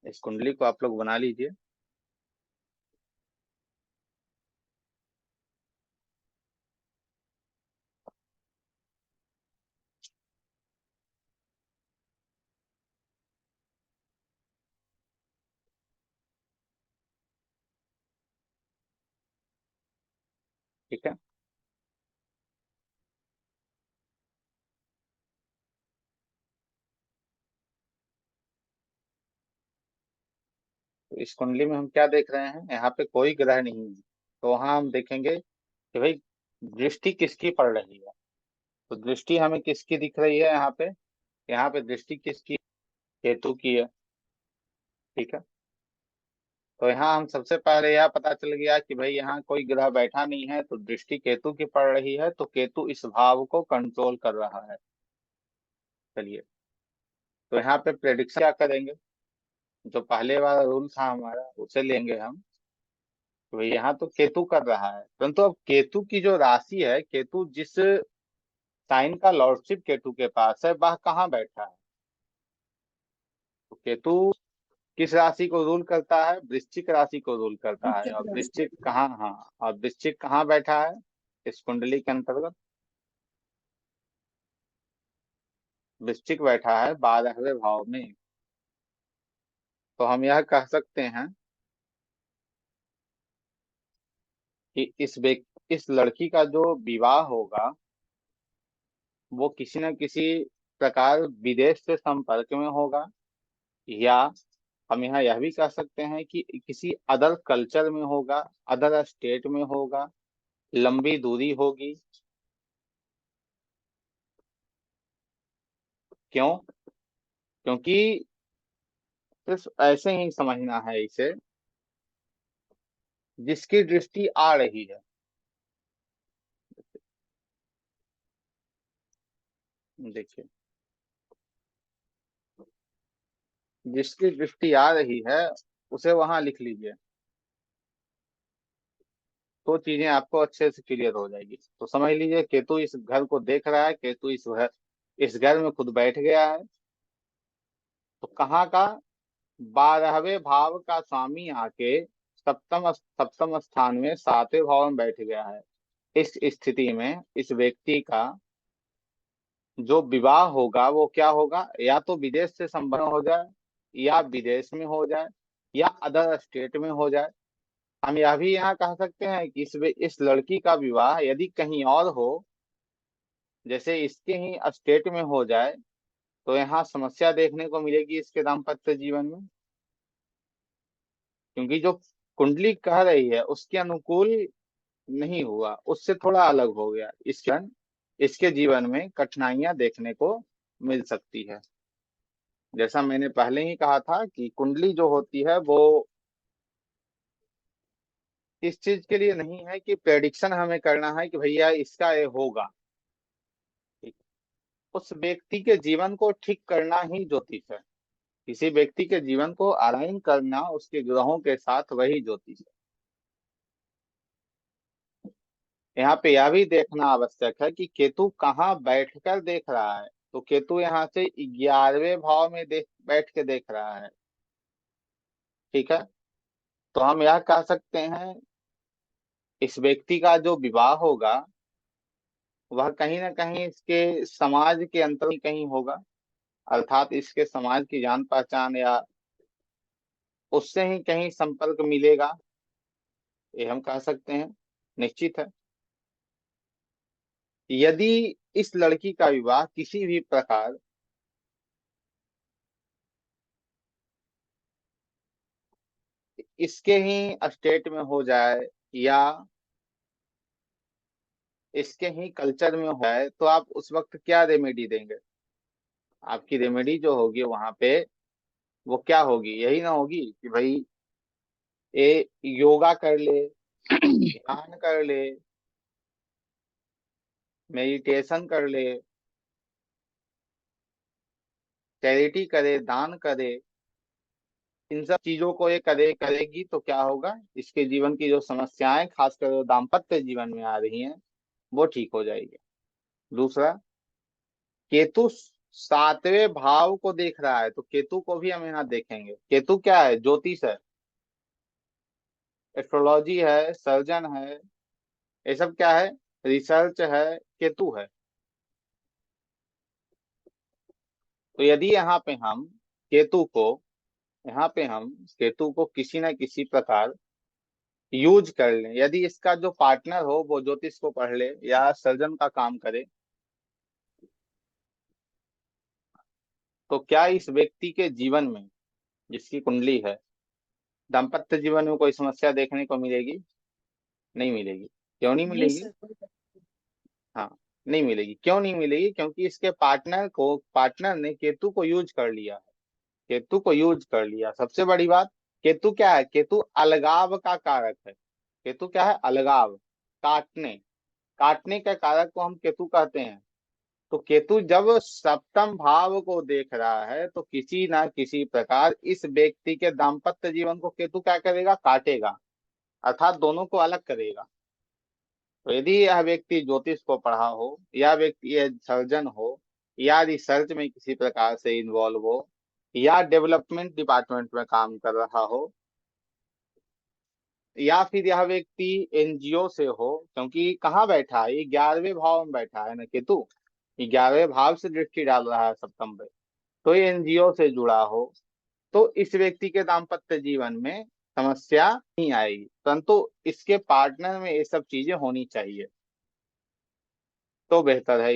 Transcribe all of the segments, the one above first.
इस कुंडली को आप लोग बना लीजिए। ठीक है, तो इस कुंडली में हम क्या देख रहे हैं, यहाँ पे कोई ग्रह नहीं है। तो वहां हम देखेंगे कि भाई दृष्टि किसकी पड़ रही है। तो दृष्टि हमें किसकी दिख रही है यहाँ पे, यहाँ पे दृष्टि किसकी, केतु की है। ठीक है, तो यहाँ हम सबसे पहले यह पता चल गया कि भाई यहाँ कोई ग्रह बैठा नहीं है, तो दृष्टि केतु की पड़ रही है, तो केतु इस भाव को कंट्रोल कर रहा है। चलिए, तो यहाँ पे प्रेडिक्शन क्या करेंगे, जो पहले वाला रूल था हमारा उसे लेंगे हम। तो भाई यहाँ तो केतु कर रहा है, परंतु अब केतु की जो राशि है, केतु जिस साइन का लॉर्डशिप केतु के पास है, वह कहाँ बैठा है। तो केतु किस राशि को रूल करता है, वृश्चिक राशि को रूल करता है। और वृश्चिक कहाँ, हाँ, और वृश्चिक कहाँ बैठा है इस कुंडली के अंतर्गत, वृश्चिक बैठा है 12वें भाव में। तो हम यह कह सकते हैं कि इस लड़की का जो विवाह होगा वो किसी न किसी प्रकार विदेश से संपर्क में होगा, या हम यहाँ यह भी कह सकते हैं कि किसी अदर कल्चर में होगा, अदर स्टेट में होगा, लंबी दूरी होगी। क्यों, क्योंकि सिर्फ ऐसे ही समझना है इसे, जिसकी दृष्टि आ रही है। देखिए, जिसकी दृष्टि आ रही है उसे वहां लिख लीजिए, तो चीजें आपको अच्छे से क्लियर हो जाएगी। तो समझ लीजिए केतु इस घर को देख रहा है, केतु इस घर में खुद बैठ गया है। तो कहाँ का, 12वें भाव का स्वामी आके सप्तम स्थान में 7वें भाव में बैठ गया है। इस स्थिति में इस व्यक्ति का जो विवाह होगा वो क्या होगा, या तो विदेश से संपन्न हो जाए, या विदेश में हो जाए, या अदर स्टेट में हो जाए। हम यह भी यहाँ कह सकते हैं कि इस लड़की का विवाह यदि कहीं और हो, जैसे इसके ही स्टेट में हो जाए, तो यहाँ समस्या देखने को मिलेगी इसके दाम्पत्य जीवन में। क्योंकि जो कुंडली कह रही है उसके अनुकूल नहीं हुआ, उससे थोड़ा अलग हो गया, इसके कारण इसके जीवन में कठिनाइयां देखने को मिल सकती है। जैसा मैंने पहले ही कहा था कि कुंडली जो होती है वो इस चीज के लिए नहीं है कि प्रेडिक्शन हमें करना है कि भैया इसका ये होगा। ठीक, उस व्यक्ति के जीवन को ठीक करना ही ज्योतिष है। किसी व्यक्ति के जीवन को अलाइन करना उसके ग्रहों के साथ, वही ज्योतिष है। यहाँ पे यह भी देखना आवश्यक है कि केतु कहाँ बैठकर देख रहा है। तो केतु यहाँ से 11वें भाव में बैठ के देख रहा है। ठीक है, तो हम यह कह सकते हैं इस व्यक्ति का जो विवाह होगा वह कहीं ना कहीं इसके समाज के अंतर ही कहीं होगा, अर्थात इसके समाज की जान पहचान या उससे ही कहीं संपर्क मिलेगा, ये हम कह सकते हैं। निश्चित है, यदि इस लड़की का विवाह किसी भी प्रकार इसके ही स्टेट में हो जाए, या इसके ही कल्चर में हो जाए, तो आप उस वक्त क्या रेमेडी देंगे। आपकी रेमेडी जो होगी वहां पे वो क्या होगी, यही ना होगी कि भाई ये योगा कर ले, ध्यान कर ले, मेडिटेशन कर ले, चैरिटी करे, दान करे। इन सब चीजों को ये करेगी तो क्या होगा, इसके जीवन की जो समस्याएं खासकर जो दाम्पत्य जीवन में आ रही हैं वो ठीक हो जाएगी। दूसरा, केतु सातवें भाव को देख रहा है, तो केतु को भी हम यहाँ देखेंगे। केतु क्या है? ज्योतिष है, एस्ट्रोलॉजी है, सर्जन है, ये सब क्या है? रिसर्च है, केतु है। तो यदि केतु को यहाँ पे हम केतु को किसी न किसी प्रकार यूज कर लें, यदि इसका जो पार्टनर हो वो ज्योतिष को पढ़ ले या सर्जन का काम करे, तो क्या इस व्यक्ति के जीवन में, जिसकी कुंडली है, दाम्पत्य जीवन में कोई समस्या देखने को मिलेगी? नहीं मिलेगी। क्यों नहीं नहीं मिलेगी? सर, कोई हाँ, नहीं मिलेगी। क्यों नहीं मिलेगी? क्योंकि इसके पार्टनर ने केतु को यूज कर लिया है। केतु को यूज कर लिया। सबसे बड़ी बात, केतु क्या है? केतु अलगाव का कारक है। केतु क्या है? अलगाव, काटने, काटने के कारक को हम केतु कहते हैं। तो केतु जब सप्तम भाव को देख रहा है, तो किसी ना किसी प्रकार इस व्यक्ति के दाम्पत्य जीवन को केतु क्या करेगा? काटेगा, अर्थात दोनों को अलग करेगा। तो यदि यह व्यक्ति ज्योतिष को पढ़ा हो, या व्यक्ति यह सर्जन हो, या रिसर्च में किसी प्रकार से इन्वॉल्व हो, या डेवलपमेंट डिपार्टमेंट में काम कर रहा हो, या फिर यह व्यक्ति एनजीओ से हो, क्योंकि कहाँ बैठा है? ये 11वें भाव में बैठा है ना केतु, 11वें भाव से दृष्टि डाल रहा है सप्तम पे। तो ये एनजीओ से जुड़ा हो, तो इस व्यक्ति के दाम्पत्य जीवन में समस्या नहीं आएगी, परंतु इसके पार्टनर में ये सब चीजें होनी चाहिए, तो बेहतर है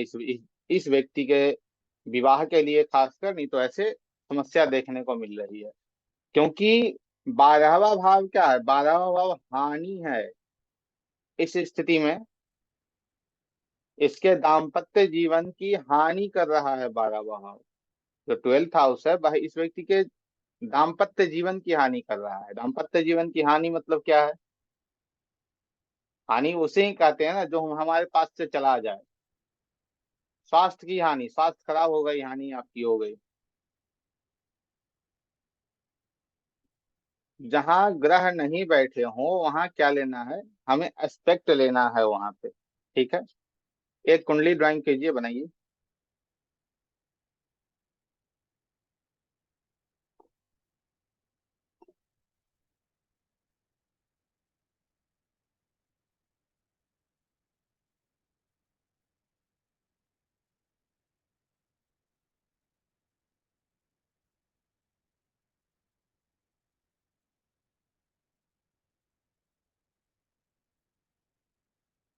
इस व्यक्ति के विवाह के लिए खासकर। नहीं तो ऐसे समस्या देखने को मिल रही है, क्योंकि 12वां भाव क्या है? 12वां भाव हानि है। इस स्थिति में इसके दाम्पत्य जीवन की हानि कर रहा है 12वां भाव। जो 12th हाउस है वह इस व्यक्ति के दाम्पत्य जीवन की हानि कर रहा है। दाम्पत्य जीवन की हानि मतलब क्या है? हानि उसे ही कहते हैं ना जो हमारे पास से चला जाए। स्वास्थ्य की हानि, स्वास्थ्य खराब हो गई, हानि आपकी हो गई। जहां ग्रह नहीं बैठे हों वहां क्या लेना है? हमें एस्पेक्ट लेना है वहां पे। ठीक है, एक कुंडली ड्राइंग कीजिए, बनाइए।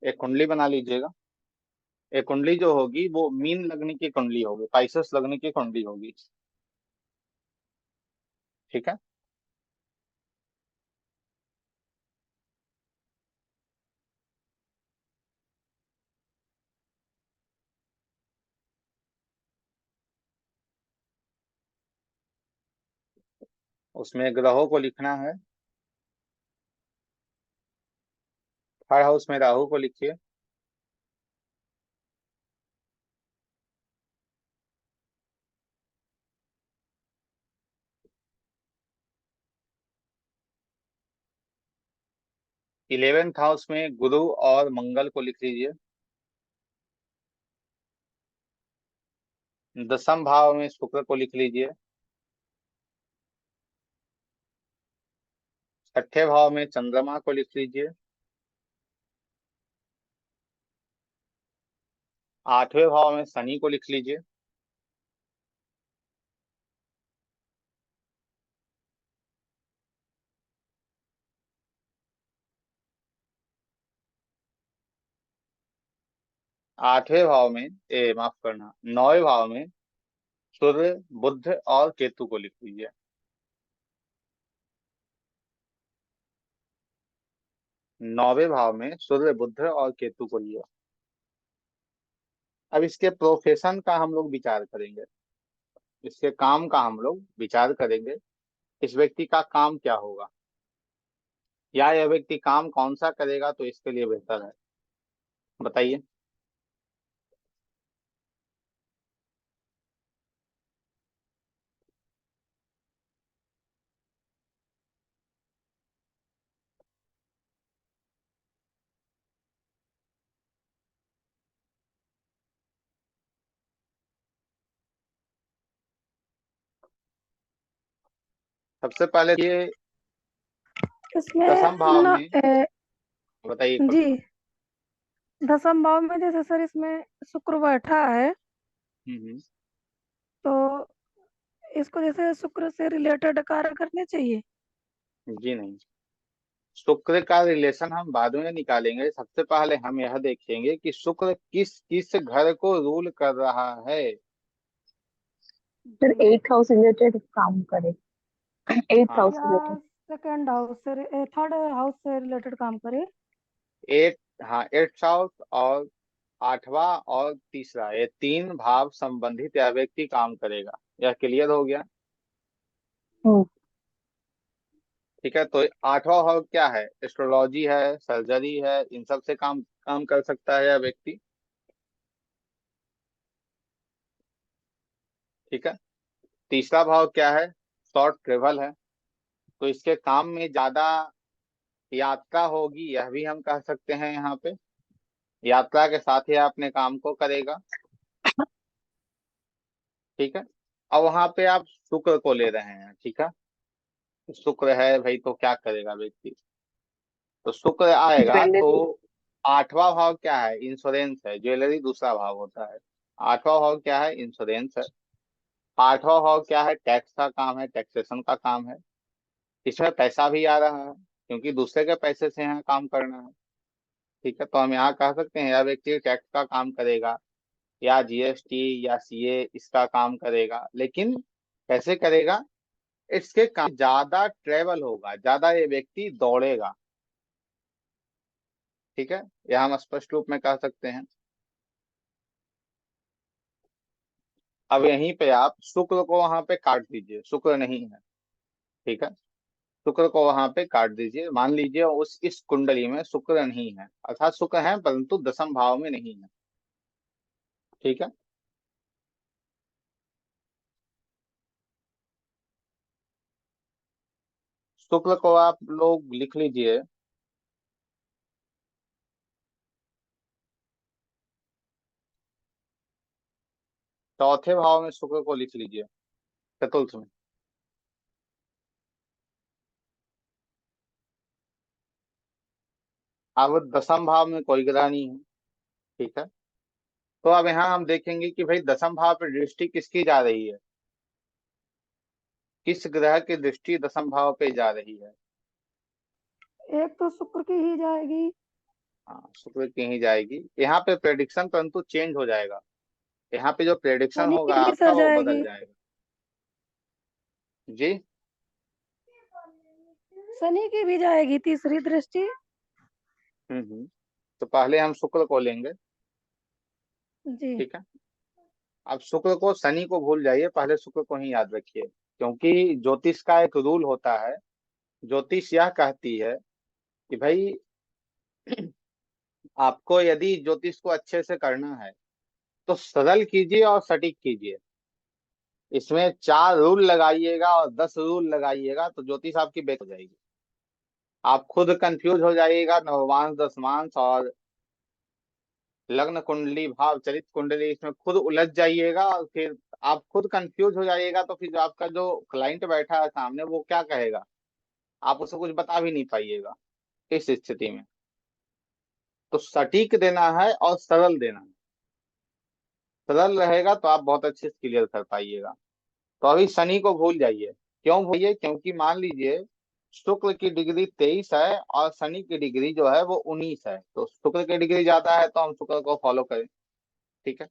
एक कुंडली बना लीजिएगा। एक कुंडली जो होगी वो मीन लगने की कुंडली होगी, पाइसेस लगने की कुंडली होगी। ठीक है, उसमें ग्रहों को लिखना है। थर्ड हाउस में राहु को लिखिए। 11th हाउस में गुरु और मंगल को लिख लीजिए। दसम भाव में शुक्र को लिख लीजिए। छठे भाव में चंद्रमा को लिख लीजिए। आठवें भाव में शनि को लिख लीजिए। 8वें भाव में, माफ करना, 9वें भाव में सूर्य, बुध और केतु को लिख लीजिए। 9वें भाव में सूर्य, बुध और केतु को लिया। अब इसके प्रोफेशन का हम लोग विचार करेंगे, इसके काम का हम लोग विचार करेंगे। इस व्यक्ति का काम क्या होगा, या यह व्यक्ति काम कौन सा करेगा तो इसके लिए बेहतर है, बताइए। सबसे पहले ये इसमें दसम भाव ना में बताइए जी, कुछ। दसम भाव में जैसे सर इसमें शुक्र बैठा है, हम्म। तो इसको जैसे शुक्र से रिलेटेड कार्य करने चाहिए। जी नहीं, शुक्र का रिलेशन हम बाद में निकालेंगे। सबसे पहले हम यह देखेंगे कि शुक्र किस किस घर को रूल कर रहा है। फिर 8 हाउस रिलेटेड काम करे। 8 हाउस या रिलेटेड। सेकंड हाउस से, थर्ड हाउस से रिलेटेड काम करे। एट, हाँ, एट हाउस और आठवां और तीसरा, ये तीन भाव संबंधित यह व्यक्ति काम करेगा। यह क्लियर हो गया। हम्म। ठीक है, तो आठवां भाव क्या है? एस्ट्रोलॉजी है, सर्जरी है, इन सब से काम काम कर सकता है यह व्यक्ति। ठीक है। तीसरा भाव क्या है? शॉर्ट ट्रेवल है, तो इसके काम में ज्यादा यात्रा होगी, यह भी हम कह सकते हैं यहाँ पे। यात्रा के साथ ही अपने काम को करेगा। ठीक है। अब वहां पे आप शुक्र को ले रहे हैं। ठीक है, तो शुक्र है भाई, तो क्या करेगा व्यक्ति? तो शुक्र आएगा तो ज्वेलरी। आठवां भाव क्या है? इंश्योरेंस है। ज्वेलरी दूसरा भाव होता है। आठवां भाव क्या है? इंश्योरेंस है। आठवां भाव क्या है? टैक्स का काम है, टैक्सेशन का काम है। इसमें पैसा भी आ रहा है, क्योंकि दूसरे के पैसे से यहाँ काम करना है। ठीक है, तो हम यहाँ कह सकते हैं यह व्यक्ति टैक्स का काम करेगा, या जीएसटी या सीए इसका काम करेगा। लेकिन कैसे करेगा? इसके काम ज्यादा ट्रेवल होगा, ज्यादा ये व्यक्ति दौड़ेगा। ठीक है, यह हम स्पष्ट रूप में कह सकते हैं। अब यहीं पे आप शुक्र को वहां पे काट दीजिए, शुक्र नहीं है। ठीक है, शुक्र को वहां पे काट दीजिए। मान लीजिए उस इस कुंडली में शुक्र नहीं है, अर्थात शुक्र है परंतु दसम भाव में नहीं है। ठीक है। शुक्र को आप लोग लिख लीजिए, चौथे भाव में शुक्र को लिख लीजिए, चतुर्थ में। अब दसम भाव में कोई ग्रह नहीं है। ठीक है, तो अब यहाँ हम देखेंगे कि भाई दसम भाव पर दृष्टि किसकी जा रही है? किस ग्रह की दृष्टि दसम भाव पे जा रही है? एक तो शुक्र की ही जाएगी। हाँ, शुक्र की ही जाएगी। यहाँ पे प्रेडिक्शन परंतु चेंज हो जाएगा। यहाँ पे जो प्रेडिक्शन शनि होगा की भी आपका सर वो बदल जाएगी। जाएगा। जी। शनि की भी जाएगी तीसरी दृष्टि। तो पहले हम शुक्र को लेंगे। जी। ठीक है। अब शुक्र को, शनि को भूल जाइए, पहले शुक्र को ही याद रखिए। क्योंकि ज्योतिष का एक रूल होता है। ज्योतिष यह कहती है कि भाई आपको यदि ज्योतिष को अच्छे से करना है तो सरल कीजिए और सटीक कीजिए। इसमें 4 रूल लगाइएगा और 10 रूल लगाइएगा तो ज्योतिष आपकी बेक हो जाएगी। आप खुद कंफ्यूज हो जाइएगा, नवमांश दशमांश और लग्न कुंडली भाव चरित कुंडली, इसमें खुद उलझ जाइएगा और फिर आप खुद कंफ्यूज हो जाइएगा। तो फिर जो आपका जो क्लाइंट बैठा है सामने वो क्या कहेगा, आप उसको कुछ बता भी नहीं पाइएगा इस स्थिति में। तो सटीक देना है और सरल देना है। सरल रहेगा तो आप बहुत अच्छे से क्लियर कर पाइएगा। तो अभी शनि को भूल जाइए। क्यों भूलिए? क्योंकि मान लीजिए शुक्र की डिग्री 23 है और शनि की डिग्री जो है वो 19 है, तो शुक्र की डिग्री ज्यादा है तो हम शुक्र को फॉलो करें। ठीक है।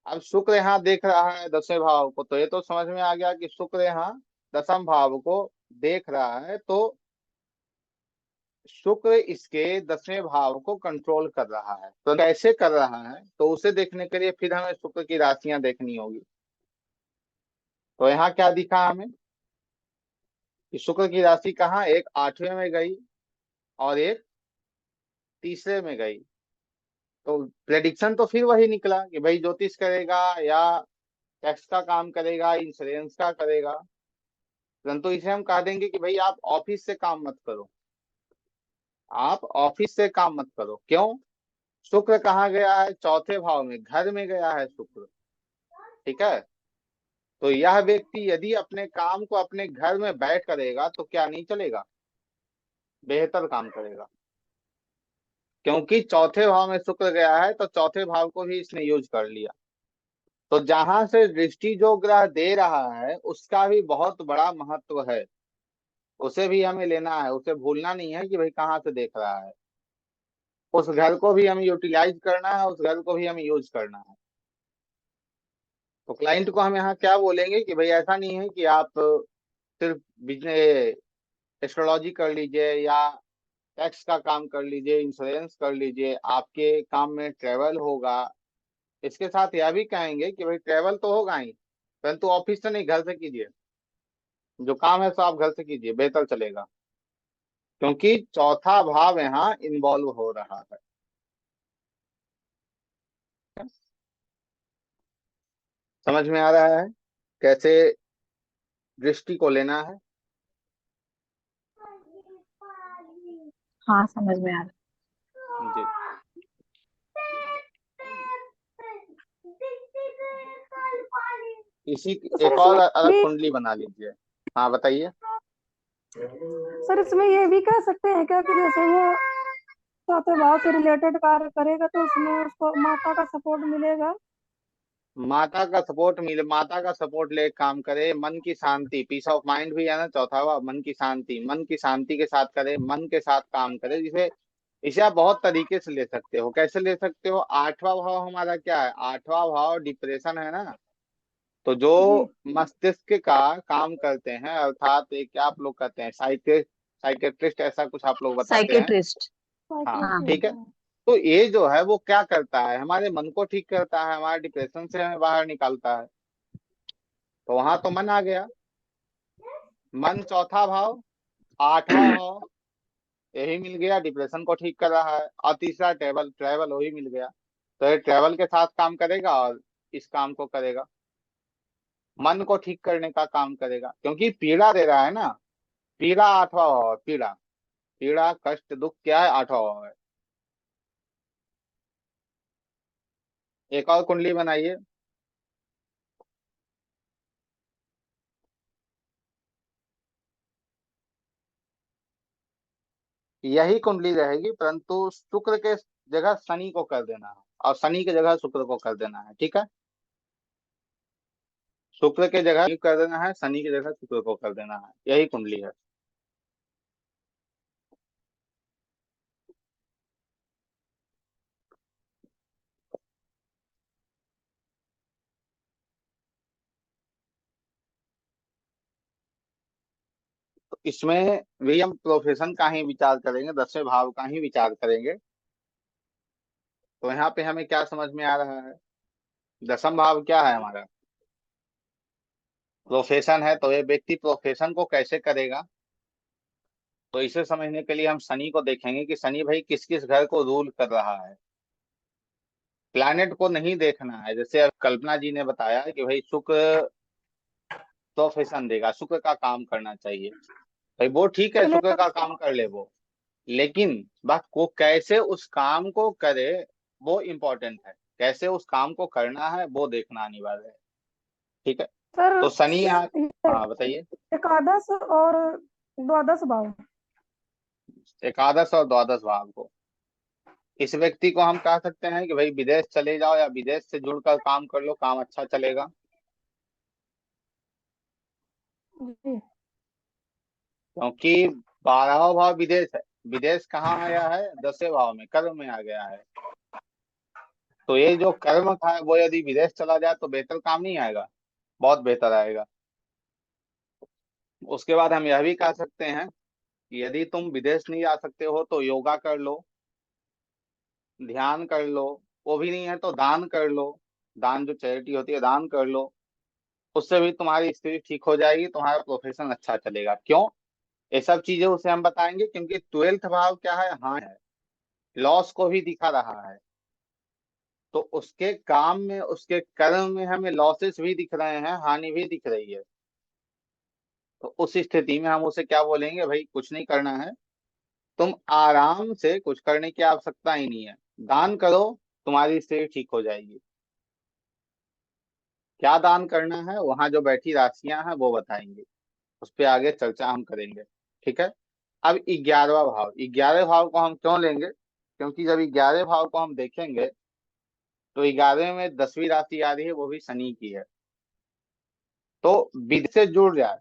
अब शुक्र यहाँ देख रहा है 10वें भाव को, तो ये तो समझ में आ गया कि शुक्र यहाँ दसम भाव को देख रहा है, तो शुक्र इसके 10वें भाव को कंट्रोल कर रहा है। तो कैसे कर रहा है, तो उसे देखने के लिए फिर हमें शुक्र की राशियां देखनी होगी। तो यहाँ क्या दिखा हमें कि शुक्र की राशि कहाँ, एक 8वें में गई और एक तीसरे में गई। तो प्रेडिक्शन तो फिर वही निकला कि भाई ज्योतिष करेगा या टैक्स का काम करेगा, इंश्योरेंस का करेगा। परंतु इसे हम कह देंगे कि भाई आप ऑफिस से काम मत करो। आप ऑफिस से काम मत करो। क्यों? शुक्र कहाँ गया है? चौथे भाव में, घर में गया है शुक्र। ठीक है। तो यह व्यक्ति यदि अपने काम को अपने घर में बैठ करेगा तो क्या नहीं चलेगा, बेहतर काम करेगा। क्योंकि चौथे भाव में शुक्र गया है तो चौथे भाव को भी इसने यूज कर लिया। तो जहां से दृष्टि जो ग्रह दे रहा है उसका भी बहुत बड़ा महत्व है, उसे भी हमें लेना है, उसे भूलना नहीं है कि भाई कहाँ से देख रहा है। उस घर को भी हमें यूटिलाइज करना है, उस घर को भी हमें यूज करना है। तो क्लाइंट को हम यहाँ क्या बोलेंगे कि भाई ऐसा नहीं है कि आप सिर्फ बिजनेस एस्ट्रोलॉजी कर लीजिए या टैक्स का काम कर लीजिए, इंश्योरेंस कर लीजिए, आपके काम में ट्रेवल होगा। इसके साथ यह भी कहेंगे कि भाई ट्रेवल तो होगा ही, परंतु ऑफिस से नहीं, घर से कीजिए। जो काम है सो आप घर से कीजिए, बेहतर चलेगा। क्योंकि चौथा भाव यहाँ इन्वॉल्व हो रहा है। समझ में आ रहा है कैसे दृष्टि को लेना है? हाँ, समझ में आ रहा। जी। इसी सर एक और इसमें अलग भी कुंडली बना लीजिए। हाँ बताइए। सर इसमें ये भी कह सकते हैं क्या कि जैसे वो चौथे भाव से रिलेटेड कार्य करेगा तो उसमें उसको माता का सपोर्ट मिलेगा। माता का सपोर्ट ले काम करे, मन की शांति, पीस ऑफ माइंड भी है ना चौथा भाव, मन की शांति, मन की शांति के साथ करे, मन के साथ काम करे। जिसे इसे आप बहुत तरीके से ले सकते हो। कैसे ले सकते हो? आठवां भाव हमारा क्या है? आठवां भाव डिप्रेशन है ना। तो जो जी। मस्तिष्क का काम करते हैं, अर्थात एक क्या आप लोग कहते हैं, साइकेट्रिस्ट ऐसा कुछ आप लोग बताते हैं। साइकेट्रिस्ट। हाँ हाँ। ठीक है। साइकियाट्रिस्ट। तो ये जो है वो क्या करता है, हमारे मन को ठीक करता है, हमारे डिप्रेशन से हमें बाहर निकालता है। तो वहां तो मन आ गया, मन चौथा भाव, आठवां भाव यही मिल गया, डिप्रेशन को ठीक कर रहा है। और तीसरा ट्रेवल, ट्रेवल वही मिल गया। तो ये ट्रेवल के साथ काम करेगा और इस काम को करेगा, मन को ठीक करने का काम करेगा। क्योंकि पीड़ा दे रहा है ना, पीड़ा आठवां भाव है, पीड़ा, पीड़ा कष्ट दुख क्या है? आठवां भाव है। एक और कुंडली बनाइए। यही कुंडली रहेगी, परंतु शुक्र के जगह शनि को कर देना है और शनि की जगह शुक्र को कर देना है। ठीक है, शुक्र के जगह शनि कर देना है, शनि की जगह शुक्र को कर देना है। यही कुंडली है। तो इसमें भी हम प्रोफेशन का ही विचार करेंगे, 10वें भाव का ही विचार करेंगे। तो यहाँ पे हमें क्या समझ में आ रहा है? 10वां भाव क्या है हमारा? प्रोफेशन है। तो ये व्यक्ति प्रोफेशन को कैसे करेगा? तो इसे समझने के लिए हम शनि को देखेंगे कि शनि भाई किस किस घर को रूल कर रहा है। प्लैनेट को नहीं देखना है। जैसे अब कल्पना जी ने बताया कि भाई शुक्र प्रोफेशन देगा, शुक्र का काम करना चाहिए। भाई वो ठीक है, पहले शुक्र का काम कर ले वो, लेकिन बात को कैसे उस काम को करे वो इम्पोर्टेंट है। कैसे उस काम को करना है वो देखना अनिवार्य है। ठीक है। सर तो शनि यहाँ, ये हाँ बताइए। एकादश और द्वादश भाव। एकादश और द्वादश भाव को, इस व्यक्ति को हम कह सकते हैं कि भाई विदेश चले जाओ या विदेश से जुड़कर काम कर लो, काम अच्छा चलेगा। जी। क्योंकि 12वां भाव विदेश है। विदेश कहाँ आया है? 10वें भाव में, कर्म में आ गया है। तो ये जो कर्म था वो यदि विदेश चला जाए तो बेहतर काम नहीं आएगा? बहुत बेहतर आएगा। उसके बाद हम यह भी कह सकते हैं कि यदि तुम विदेश नहीं जा सकते हो तो योगा कर लो, ध्यान कर लो, वो भी नहीं है तो दान कर लो। दान जो चैरिटी होती है दान कर लो। उससे भी तुम्हारी स्थिति ठीक हो जाएगी, तुम्हारा प्रोफेशन अच्छा चलेगा। क्यों? ये सब चीजें उसे हम बताएंगे क्योंकि 12वां भाव क्या है? हाँ है, लॉस को भी दिखा रहा है। तो उसके काम में, उसके कर्म में हमें लॉसेस भी दिख रहे हैं, हानि भी दिख रही है। तो उस स्थिति में हम उसे क्या बोलेंगे? भाई कुछ नहीं करना है, तुम आराम से, कुछ करने की आवश्यकता ही नहीं है, दान करो, तुम्हारी स्थिति ठीक हो जाएगी। क्या दान करना है, वहां जो बैठी राशियां हैं वो बताएंगे, उस पर आगे चर्चा हम करेंगे। ठीक है। अब 11वां भाव, 11वें भाव को हम क्यों लेंगे, क्योंकि जब 11वें भाव को हम देखेंगे तो 11वें में 10वीं राशि आ रही है, वो भी शनि की है। तो विदेश से जुड़ जाए,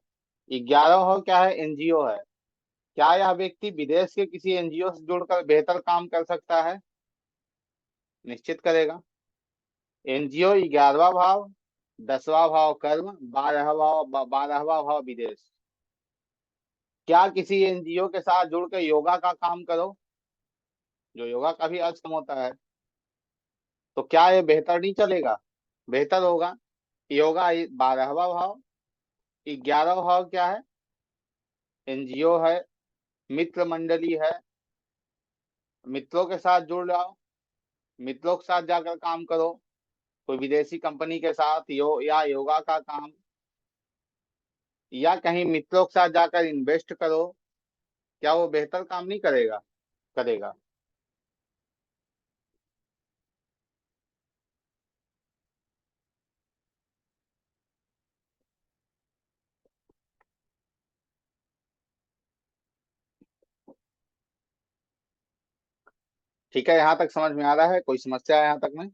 11वां भाव क्या है, एनजीओ है। क्या यह व्यक्ति विदेश के किसी एनजीओ से जुड़कर बेहतर काम कर सकता है? निश्चित करेगा। एनजीओ 11वां भाव, 10वां भाव कर्म, 12वां भाव विदेश। क्या किसी एनजीओ के साथ जुड़कर योगा का काम करो, जो योगा का भी अर्थ कम होता है, तो क्या ये बेहतर नहीं चलेगा? बेहतर होगा। योगा 12वां भाव, 11वां भाव क्या है, एनजीओ है, मित्र मंडली है, मित्रों के साथ जुड़ जाओ, मित्रों के साथ जाकर काम करो, कोई विदेशी कंपनी के साथ या योगा का काम, या कहीं मित्रों के साथ जाकर इन्वेस्ट करो। क्या वो बेहतर काम नहीं करेगा? करेगा। ठीक है, यहाँ तक समझ में आ रहा है? कोई समस्या है यहाँ तक में?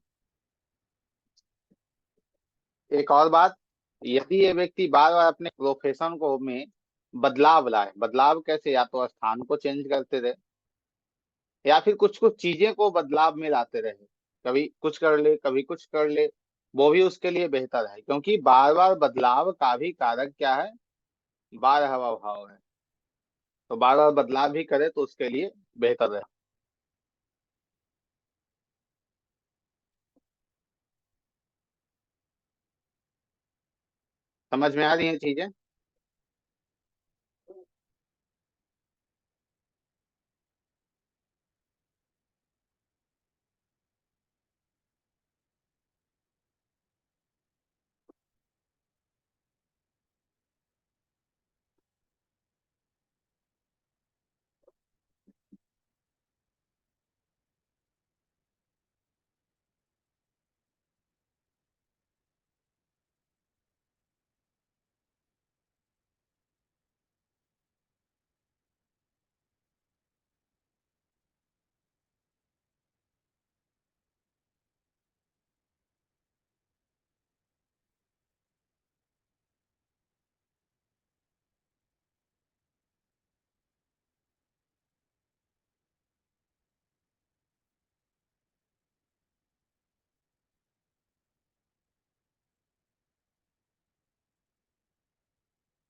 एक और बात, यदि ये व्यक्ति बार बार अपने प्रोफेशन को में बदलाव लाए, बदलाव कैसे, या तो स्थान को चेंज करते रहे, या फिर कुछ कुछ चीजें को बदलाव में लाते रहे, कभी कुछ कर ले कभी कुछ कर ले, वो भी उसके लिए बेहतर है, क्योंकि बार बार बदलाव का भी कारक क्या है, 12वां भाव है। तो बार बार बदलाव भी करे तो उसके लिए बेहतर है। समझ में आ रही है चीजें?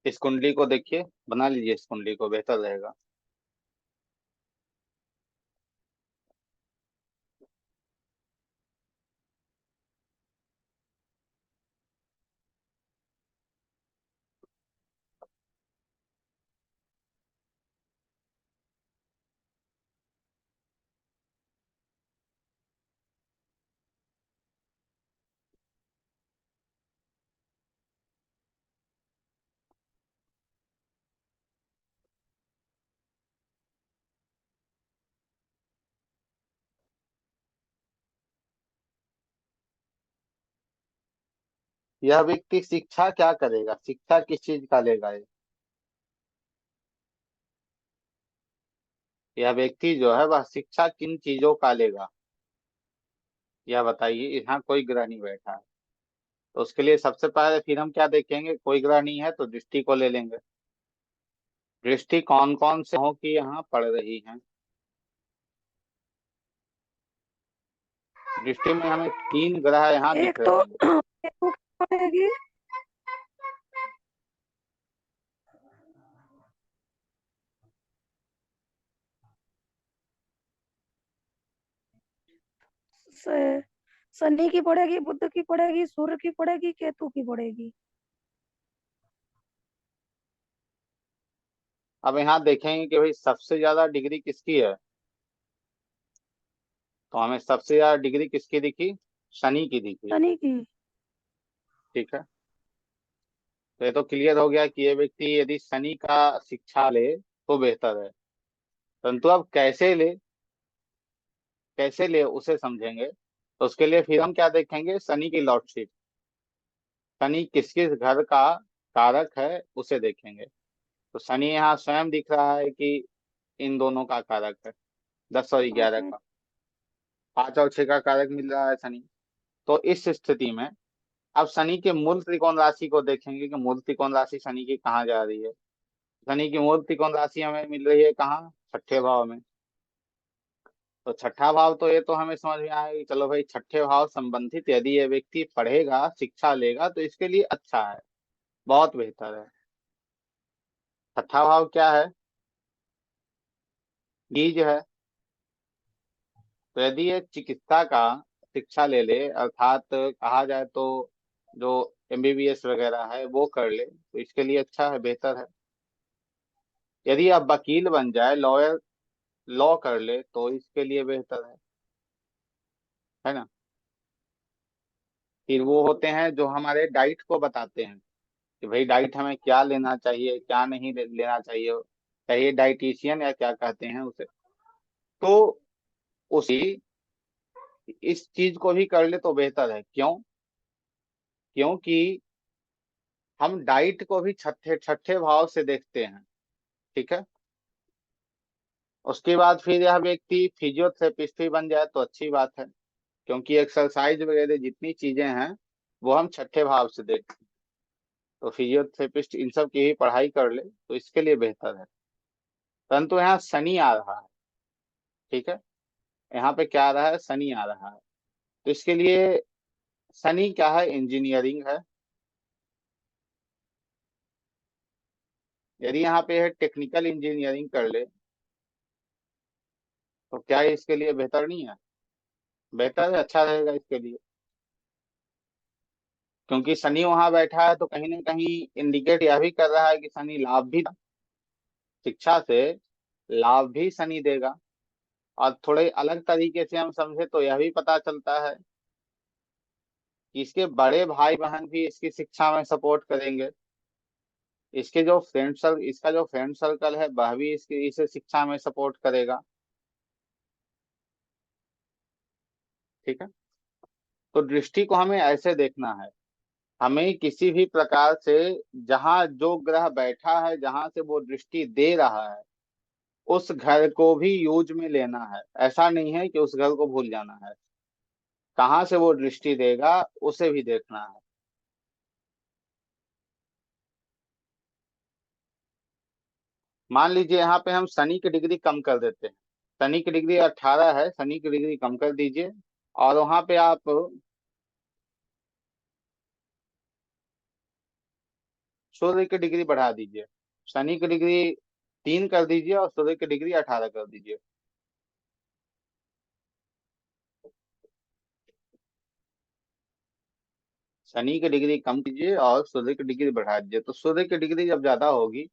इस कुंडली को देखिए, बना लीजिए इस कुंडली को, बेहतर रहेगा। यह व्यक्ति शिक्षा क्या करेगा, शिक्षा किस चीज का लेगा ये? यह व्यक्ति जो है वह शिक्षा किन चीजों का लेगा, यह बताइए। यहाँ कोई ग्रह नहीं बैठा है, तो उसके लिए सबसे पहले फिर हम क्या देखेंगे, कोई ग्रह नहीं है तो दृष्टि को ले लेंगे। दृष्टि कौन कौन से हो की यहाँ पड़ रही है? दृष्टि में हमें 3 ग्रह यहाँ दिख एक रहे तो हैं। केतु की पड़ेगी, स- शनि की पड़ेगी, बुध की पड़ेगी, सूर्य की पड़ेगी, केतु की पड़ेगी। अब यहाँ देखेंगे कि भाई सबसे ज्यादा डिग्री किसकी है, तो हमें सबसे ज्यादा डिग्री किसकी दिखी, शनि की दिखी। शनि की। ठीक है। तो ये तो क्लियर हो गया कि ये व्यक्ति यदि शनि का शिक्षा ले तो बेहतर है, परंतु अब कैसे ले उसे समझेंगे। तो उसके लिए फिर हम क्या देखेंगे, शनि की लॉर्डशिप। शनि किस किस घर का कारक है उसे देखेंगे। तो शनि यहाँ स्वयं दिख रहा है कि इन दोनों का कारक है, 10 और 11 ओके। का, 5 और 6 का कारक मिल रहा है शनि। तो इस स्थिति में अब शनि के मूल त्रिकोण राशि को देखेंगे कि मूल त्रिकोण राशि शनि की कहाँ जा रही है। शनि की मूल त्रिकोण राशि हमें मिल रही है कहाँ, 6ठे भाव में। तो 6ठा भाव तो ये तो हमें समझ में आया कि चलो भाई 6ठे भाव संबंधित यदि ये व्यक्ति पढ़ेगा शिक्षा लेगा तो इसके लिए अच्छा है, बहुत बेहतर है। 6ठा भाव क्या है, बीज है। तो यदि ये चिकित्सा का शिक्षा ले ले, अर्थात कहा जाए तो जो एमबीबीएस वगैरह है वो कर ले तो इसके लिए अच्छा है, बेहतर है। यदि आप वकील बन जाए, लॉयर, लॉ कर ले तो इसके लिए बेहतर है ना। फिर वो होते हैं जो हमारे डाइट को बताते हैं कि भाई डाइट हमें क्या लेना चाहिए, क्या नहीं लेना चाहिए, चाहिए डाइटिशियन या क्या कहते हैं उसे। तो उसी इस चीज को भी कर ले तो बेहतर है। क्यों? क्योंकि हम डाइट को भी छठे छठे भाव से देखते हैं, ठीक है। उसके बाद फिर यह व्यक्ति फिजियोथेरेपिस्ट भी बन जाए तो अच्छी बात है, क्योंकि एक्सरसाइज वगैरह जितनी चीजें हैं वो हम 6ठे भाव से देखते हैं। तो फिजियोथेरेपिस्ट इन सब की ही पढ़ाई कर ले तो इसके लिए बेहतर है। परंतु यहाँ शनि आ रहा है, ठीक है। यहाँ पे क्या आ रहा है, शनि आ रहा है। तो इसके लिए शनि क्या है, इंजीनियरिंग है। यदि यहाँ पे है टेक्निकल इंजीनियरिंग कर ले तो क्या इसके लिए बेहतर नहीं है, बेहतर है, अच्छा रहेगा इसके लिए। क्योंकि शनि वहां बैठा है तो कहीं ना कहीं इंडिकेट यह भी कर रहा है कि शनि लाभ भी, शिक्षा से लाभ भी शनि देगा। और थोड़े अलग तरीके से हम समझे तो यह भी पता चलता है कि इसके बड़े भाई बहन भी इसकी शिक्षा में सपोर्ट करेंगे। इसके जो फ्रेंड सर्कल, इसका जो फ्रेंड सर्कल है वह भी इसकी इसे शिक्षा में सपोर्ट करेगा, ठीक है। तो दृष्टि को हमें ऐसे देखना है, हमें किसी भी प्रकार से जहाँ जो ग्रह बैठा है जहां से वो दृष्टि दे रहा है उस घर को भी यूज में लेना है। ऐसा नहीं है कि उस घर को भूल जाना है, कहाँ से वो दृष्टि देगा उसे भी देखना है। मान लीजिए यहाँ पे हम शनि की डिग्री कम कर देते हैं, शनि की डिग्री 18 है, शनि की डिग्री कम कर दीजिए और वहां पे आप सूर्य की डिग्री बढ़ा दीजिए। शनि की डिग्री 3 कर दीजिए और सूर्य की डिग्री 18 कर दीजिए। शनि की डिग्री कम कीजिए और सूर्य की डिग्री बढ़ा दीजिए। तो सूर्य की डिग्री जब ज्यादा होगी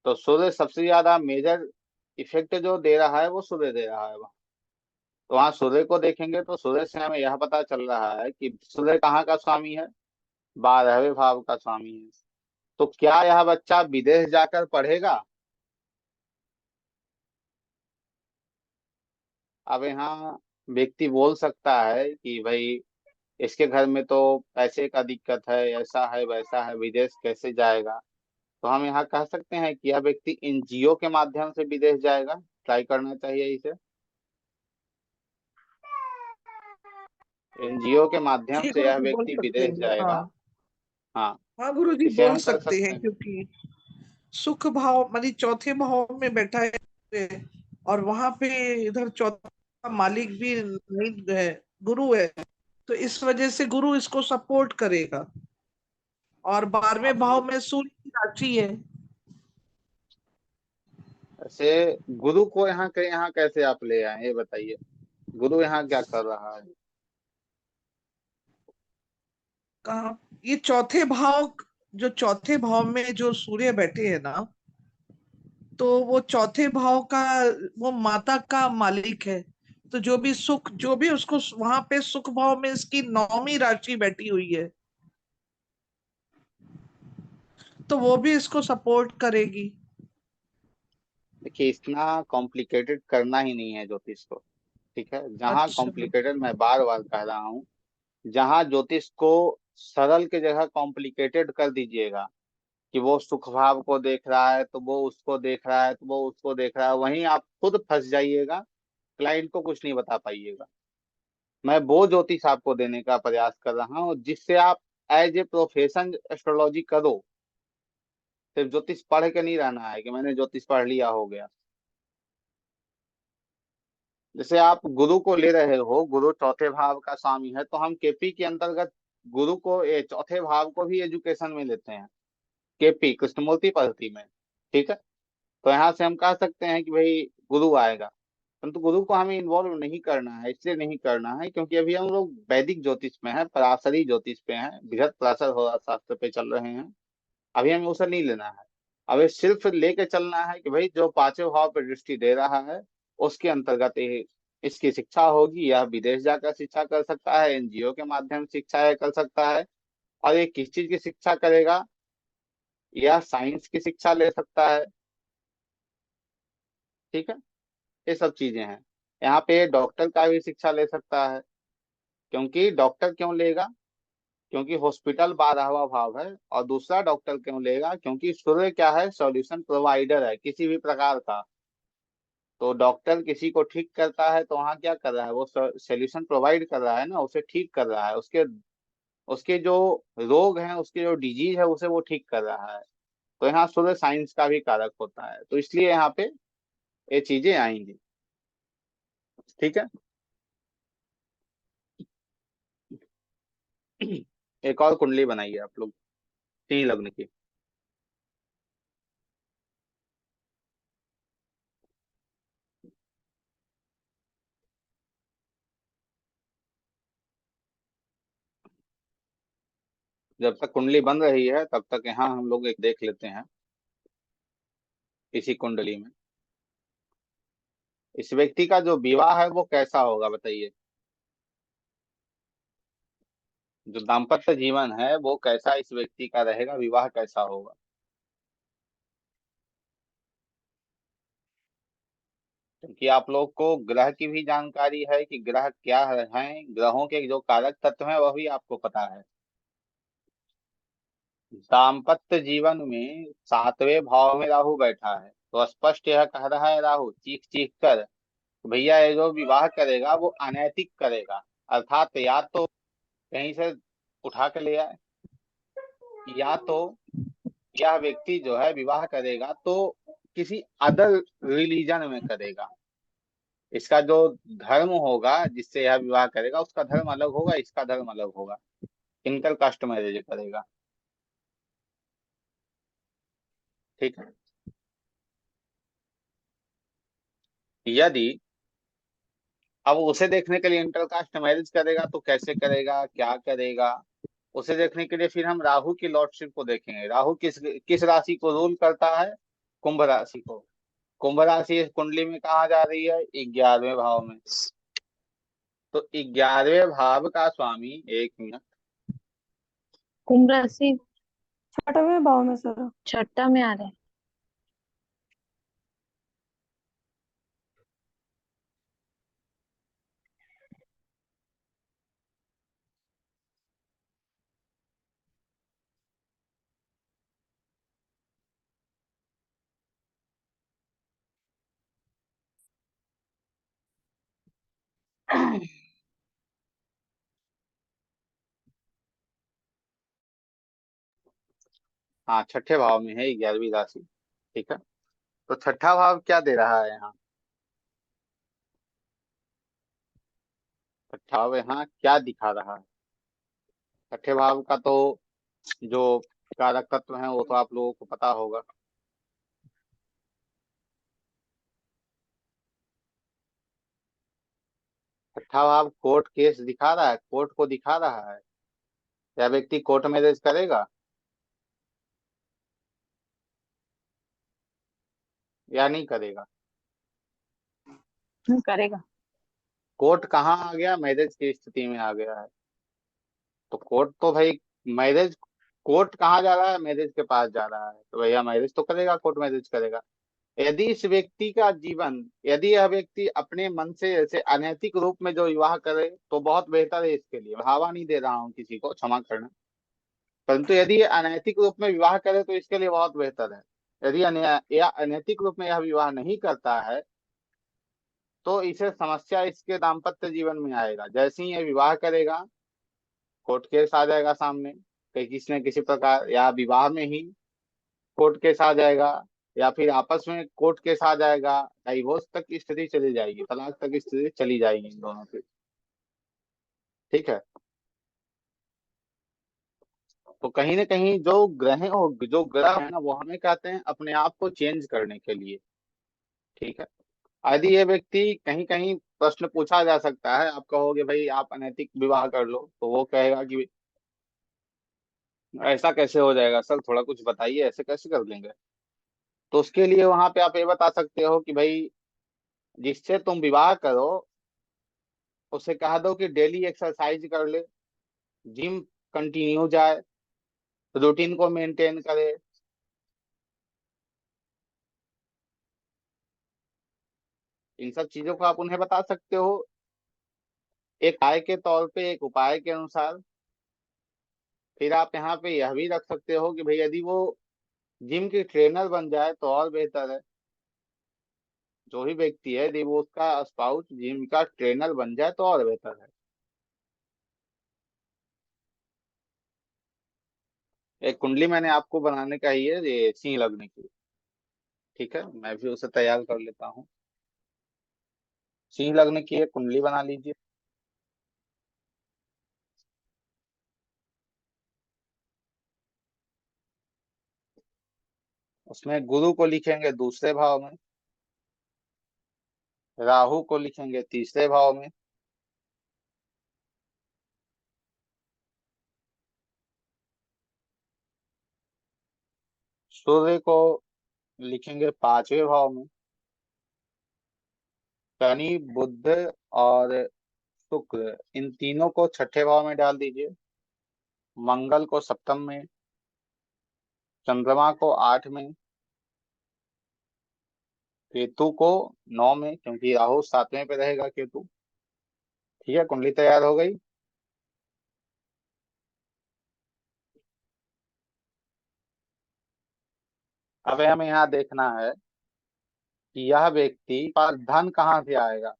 तो सूर्य सबसे ज्यादा मेजर इफेक्ट जो दे रहा है वो सूर्य दे रहा है वहाँ। तो वहाँ सूर्य को देखेंगे तो सूर्य से हमें यह पता चल रहा है कि सूर्य कहाँ का स्वामी है, 12वें भाव का स्वामी है। तो क्या यह बच्चा विदेश जाकर पढ़ेगा? अब यहाँ व्यक्ति बोल सकता है कि भाई इसके घर में तो पैसे का दिक्कत है, ऐसा है वैसा है, विदेश कैसे जाएगा। तो हम यहाँ कह सकते हैं कि यह व्यक्ति एनजीओ के माध्यम से विदेश जाएगा, ट्राई करना चाहिए इसे। एनजीओ के माध्यम जी से गुरु यह जी बोल व्यक्ति सकते विदेश हैं, हाँ। जाएगा। हाँ, हाँ गुरु जी इसे बोल हम कर सकते सकते हैं, हैं। क्योंकि सुख भाव मानी चौथे भाव में बैठा है और वहां पे इधर चौथा मालिक भी नहीं है, गुरु है। तो इस वजह से गुरु इसको सपोर्ट करेगा। और 12वें अब भाव में सूर्य की राशि है। ऐसे गुरु को यहाँ के यहाँ कैसे आप ले आए, ये बताइए, गुरु यहाँ क्या कर रहा है? कहा ये चौथे भाव, जो चौथे भाव में जो सूर्य बैठे हैं ना, तो वो चौथे भाव का, वो माता का मालिक है। तो जो भी सुख, जो भी उसको वहां पे सुख भाव में इसकी 9वीं राशि बैठी हुई है, तो वो भी इसको सपोर्ट करेगी। देखिए इतना कॉम्प्लिकेटेड करना ही नहीं है ज्योतिष को, ठीक है। जहाँ अच्छा। कॉम्प्लिकेटेड, मैं बार बार कह रहा हूँ, जहाँ ज्योतिष को सरल के जगह कॉम्प्लिकेटेड कर दीजिएगा कि वो सुख भाव को देख रहा है तो वो उसको देख रहा है तो वो उसको देख रहा है, वहीं आप खुद फंस जाइएगा, क्लाइंट को कुछ नहीं बता पाइएगा। मैं वो ज्योतिष आपको देने का प्रयास कर रहा हूँ जिससे आप एज ए प्रोफेशन एस्ट्रोलॉजी करो। सिर्फ ज्योतिष पढ़ के नहीं रहना है कि मैंने ज्योतिष पढ़ लिया हो गया। जैसे आप गुरु को ले रहे हो, गुरु चौथे भाव का स्वामी है, तो हम केपी के अंतर्गत गुरु को चौथे भाव को भी एजुकेशन में लेते हैं, केपी कृष्णमूर्ति पद्धति में। ठीक है, तो यहाँ से हम कह सकते हैं कि भाई गुरु आएगा, परंतु गुरु को हमें इन्वॉल्व नहीं करना है। इसलिए नहीं करना है क्योंकि अभी हम लोग वैदिक ज्योतिष में है, पराशरी ज्योतिष पे हैं, बृहद पराशर होरा शास्त्र पे चल रहे हैं। अभी हमें उसे नहीं लेना है। अभी सिर्फ लेके चलना है कि भाई जो पांचवें भाव पर दृष्टि दे रहा है उसके अंतर्गत इसकी शिक्षा होगी। यह विदेश जाकर शिक्षा कर सकता है, एनजीओ के माध्यम से शिक्षा कर सकता है। और ये किस चीज की शिक्षा करेगा? यह साइंस की शिक्षा ले सकता है। ठीक है, ये सब चीजें हैं। यहाँ पे डॉक्टर का भी शिक्षा ले सकता है। क्योंकि डॉक्टर क्यों लेगा? क्योंकि हॉस्पिटल 12वां भाव है। और दूसरा डॉक्टर क्यों लेगा? क्योंकि सूर्य क्या है? सॉल्यूशन प्रोवाइडर है किसी भी प्रकार का। तो डॉक्टर किसी को ठीक करता है तो वहाँ क्या कर रहा है? वो सॉल्यूशन प्रोवाइड कर रहा है ना, उसे ठीक कर रहा है, उसके उसके जो रोग हैं, उसके जो डिजीज है उसे वो ठीक कर रहा है। तो यहाँ सूर्य साइंस का भी कारक होता है, तो इसलिए यहाँ पे ये चीजें आएंगी। ठीक है, एक और कुंडली बनाइए आप लोग, 3 लग्न की। जब तक कुंडली बन रही है तब तक यहाँ हम लोग एक देख लेते हैं इसी कुंडली में इस व्यक्ति का जो विवाह है वो कैसा होगा, बताइए। जो दाम्पत्य जीवन है वो कैसा इस व्यक्ति का रहेगा, विवाह कैसा होगा। क्योंकि आप लोग को ग्रह की भी जानकारी है कि ग्रह क्या है, ग्रहों के जो कारक तत्व हैं वह भी आपको पता है। दाम्पत्य जीवन में 7वें भाव में राहु बैठा है, तो स्पष्ट यह कह रहा है राहु चीख चीख कर, भैया ये जो विवाह करेगा वो अनैतिक करेगा। अर्थात या तो कहीं से उठा के ले आए, या तो यह व्यक्ति जो है विवाह करेगा तो किसी अदर रिलीजन में करेगा। इसका जो धर्म होगा जिससे यह विवाह करेगा उसका धर्म अलग होगा, इसका धर्म अलग होगा। इंटर कास्ट मैरिज करेगा। ठीक है, यदि अब उसे देखने के लिए इंटर कास्ट मैरिज करेगा तो कैसे करेगा, क्या करेगा, उसे देखने के लिए फिर हम राहु की लॉर्डशिप को देखेंगे। राहु किस किस राशि को रूल करता है? कुंभ राशि को। कुंभ राशि इस कुंडली में कहा जा रही है 11वें भाव में। तो 11वें भाव का स्वामी, एक मिनट, कुंभ राशि 6वें भाव में सर। छठा में आ रहा है। हाँ 6ठे भाव में है 11वीं राशि। ठीक है, तो छठा भाव क्या दे रहा है यहाँ? छठा भाव यहाँ क्या दिखा रहा है? छठे भाव का तो जो कारक तत्व है वो तो आप लोगों को पता होगा। छठा भाव कोर्ट केस दिखा रहा है, कोर्ट को दिखा रहा है। या व्यक्ति कोर्ट मैरिज करेगा या नहीं करेगा? करेगा। कोर्ट कहाँ आ गया? मैरिज की स्थिति में आ गया है। तो कोर्ट तो भाई मैरिज, कोर्ट कहाँ जा रहा है? मैरिज के पास जा रहा है, तो भैया मैरिज तो करेगा, कोर्ट मैरिज करेगा। यदि इस व्यक्ति का जीवन, यदि यह व्यक्ति अपने मन से ऐसे अनैतिक रूप में जो विवाह करे तो बहुत बेहतर है इसके लिए। बढ़ावा नहीं दे रहा हूँ किसी को, क्षमा करना, परंतु यदि ये अनैतिक रूप में विवाह करे तो इसके लिए बहुत बेहतर है। यदि या अनैतिक रूप में यह विवाह नहीं करता है तो इसे समस्या इसके दाम्पत्य जीवन में आएगा। जैसे ही ये विवाह करेगा, कोर्ट केस आ जाएगा सामने, कहीं किसी न किसी प्रकार, या विवाह में ही कोर्ट केस आ जाएगा, या फिर आपस में कोर्ट केस आ जाएगा, डाइवोर्स तक की स्थिति चली जाएगी, तलाक तक की स्थिति चली जाएगी इन दोनों की। ठीक है। तो कहीं ना कहीं जो ग्रह है ना, वो हमें कहते हैं अपने आप को चेंज करने के लिए। ठीक है। यदि ये व्यक्ति, कहीं कहीं प्रश्न पूछा जा सकता है, आप कहोगे भाई आप अनैतिक विवाह कर लो, तो वो कहेगा कि ऐसा कैसे हो जाएगा सर, थोड़ा कुछ बताइए, ऐसे कैसे कर लेंगे। तो उसके लिए वहां पे आप ये बता सकते हो कि भाई जिससे तुम विवाह करो उसे कह दो कि डेली एक्सरसाइज कर ले, जिम कंटिन्यू जाए, रूटीन को मेंटेन करे। इन सब चीजों को आप उन्हें बता सकते हो, एक उपाय के तौर पे, एक उपाय के अनुसार। फिर आप यहाँ पे यह भी रख सकते हो कि भाई यदि वो जिम की ट्रेनर बन जाए तो और बेहतर है। जो भी व्यक्ति है यदि वो उसका स्पाउस जिम का ट्रेनर बन जाए तो और बेहतर है। एक कुंडली मैंने आपको बनाने का ही है, ये सिंह लग्न की। ठीक है, मैं भी उसे तैयार कर लेता हूँ। सिंह लग्न की एक कुंडली बना लीजिए। उसमें गुरु को लिखेंगे दूसरे भाव में, राहु को लिखेंगे तीसरे भाव में, सूर्य को लिखेंगे पांचवें भाव में, शनि बुध और शुक्र इन तीनों को छठे भाव में डाल दीजिए, मंगल को सप्तम में, चंद्रमा को आठ में, केतु को नौ में, क्योंकि राहु सातवें पे रहेगा केतु। ठीक है, कुंडली तैयार हो गई। अब हमें यहाँ देखना है कि यह व्यक्ति पास धन कहाँ से आएगा।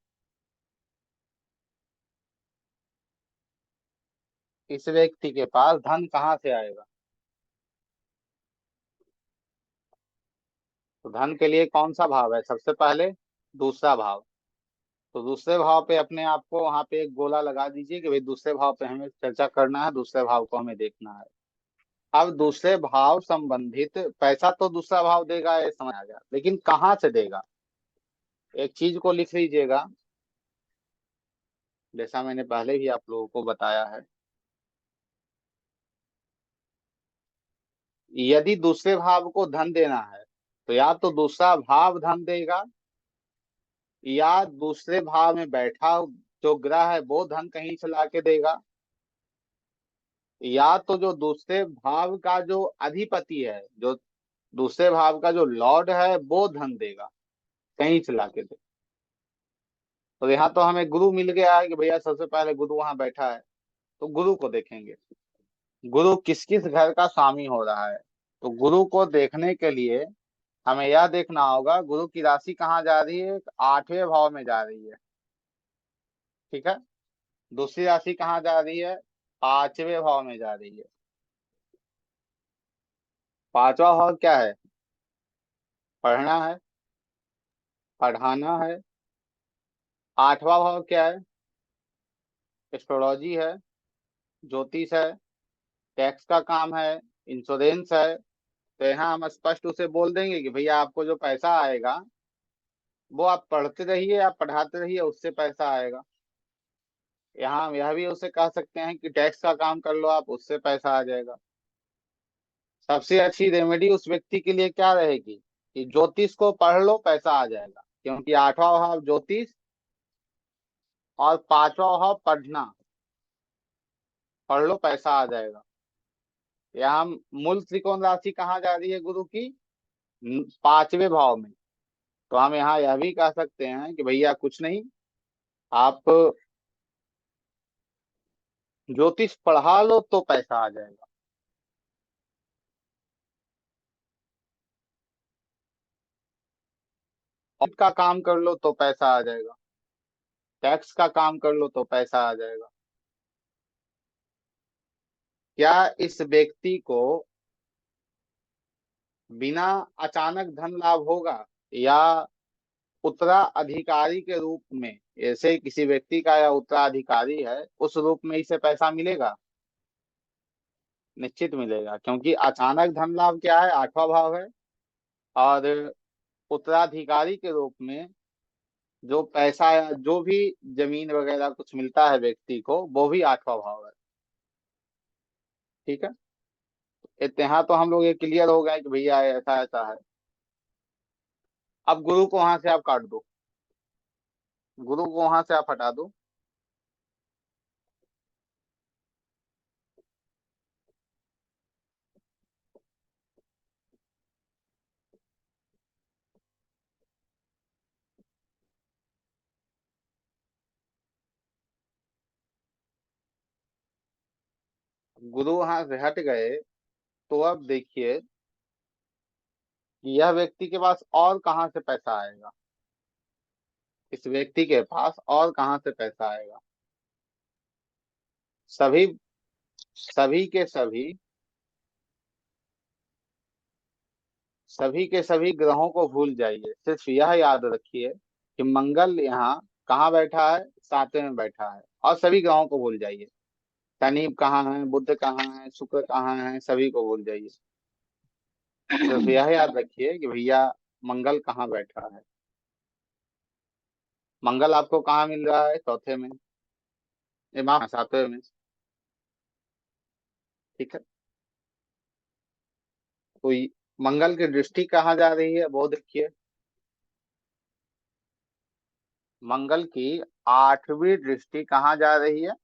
इस व्यक्ति के पास धन कहाँ से आएगा। तो धन के लिए कौन सा भाव है, सबसे पहले दूसरा भाव। तो दूसरे भाव पे अपने आप को वहां पे एक गोला लगा दीजिए कि भाई दूसरे भाव पे हमें चर्चा करना है, दूसरे भाव को हमें देखना है। अब दूसरे भाव संबंधित पैसा तो दूसरा भाव देगा, ये समझ आ गया, लेकिन कहाँ से देगा। एक चीज को लिख लीजिएगा, जैसा मैंने पहले भी आप लोगों को बताया है, यदि दूसरे भाव को धन देना है तो या तो दूसरा भाव धन देगा, या दूसरे भाव में बैठा जो ग्रह है वो धन कहीं से ला के देगा, या तो जो दूसरे भाव का जो अधिपति है, जो दूसरे भाव का जो लॉर्ड है वो धन देगा, कहीं से ला के दे। तो यहाँ तो हमें गुरु मिल गया है कि भैया सबसे पहले गुरु वहां बैठा है, तो गुरु को देखेंगे, गुरु किस किस घर का स्वामी हो रहा है। तो गुरु को देखने के लिए हमें यह देखना होगा गुरु की राशि कहाँ जा रही है, आठवें भाव में जा रही है। ठीक है। दूसरी राशि कहाँ जा रही है, पांचवें भाव में जा रही है। पांचवा भाव क्या है, पढ़ना है, पढ़ाना है। आठवां भाव क्या है, एस्ट्रोलॉजी है, ज्योतिष है, टैक्स का काम है, इंश्योरेंस है। तो यहाँ हम स्पष्ट उसे बोल देंगे कि भैया आपको जो पैसा आएगा वो आप पढ़ते रहिए, आप पढ़ाते रहिए, उससे पैसा आएगा। यहाँ हम यह भी उसे कह सकते हैं कि टैक्स का काम कर लो आप, उससे पैसा आ जाएगा। सबसे अच्छी रेमेडी उस व्यक्ति के लिए क्या रहेगी कि ज्योतिष को पढ़ लो, पैसा आ जाएगा, क्योंकि आठवां भाव ज्योतिष और पांचवा भाव पढ़ना, पढ़ लो पैसा आ जाएगा। यहाँ मूल त्रिकोण राशि कहाँ जा रही है गुरु की, पांचवें भाव में। तो हम यहाँ यह भी कह सकते हैं कि भैया कुछ नहीं, आप ज्योतिष पढ़ा लो तो पैसा आ जाएगा। ऑडिट का काम कर लो तो पैसा आ जाएगा, टैक्स का काम कर लो तो पैसा आ जाएगा। क्या इस व्यक्ति को बिना अचानक धन लाभ होगा, या उत्तराधिकारी के रूप में, ऐसे किसी व्यक्ति का या उत्तराधिकारी है उस रूप में इसे पैसा मिलेगा? निश्चित मिलेगा, क्योंकि अचानक धन लाभ क्या है, 8वां भाव है। और उत्तराधिकारी के रूप में जो पैसा या जो भी जमीन वगैरह कुछ मिलता है व्यक्ति को, वो भी 8वां भाव है। ठीक है, यहाँ तो हम लोग ये क्लियर हो गए कि भैया ऐसा ऐसा है। अब गुरु को वहां से आप काट दो, गुरु को वहां से आप हटा दो। गुरु वहां से हट गए, तो अब देखिए कि यह व्यक्ति के पास और कहाँ से पैसा आएगा, इस व्यक्ति के पास और कहाँ से पैसा आएगा। सभी सभी के सभी सभी के सभी ग्रहों को भूल जाइए, सिर्फ यह याद रखिए कि मंगल यहाँ कहाँ बैठा है, 7वें में बैठा है। और सभी ग्रहों को भूल जाइए, शनि कहाँ है, बुध कहाँ है, शुक्र कहाँ है, सभी को भूल जाइए। सिर्फ यह याद रखिए कि भैया मंगल कहाँ बैठा है। मंगल आपको कहाँ मिल रहा है, 4थे में, माफ 7वें में। ठीक है, तो मंगल की दृष्टि कहाँ जा रही है वो देखिए। मंगल की 8वीं दृष्टि कहाँ जा रही है,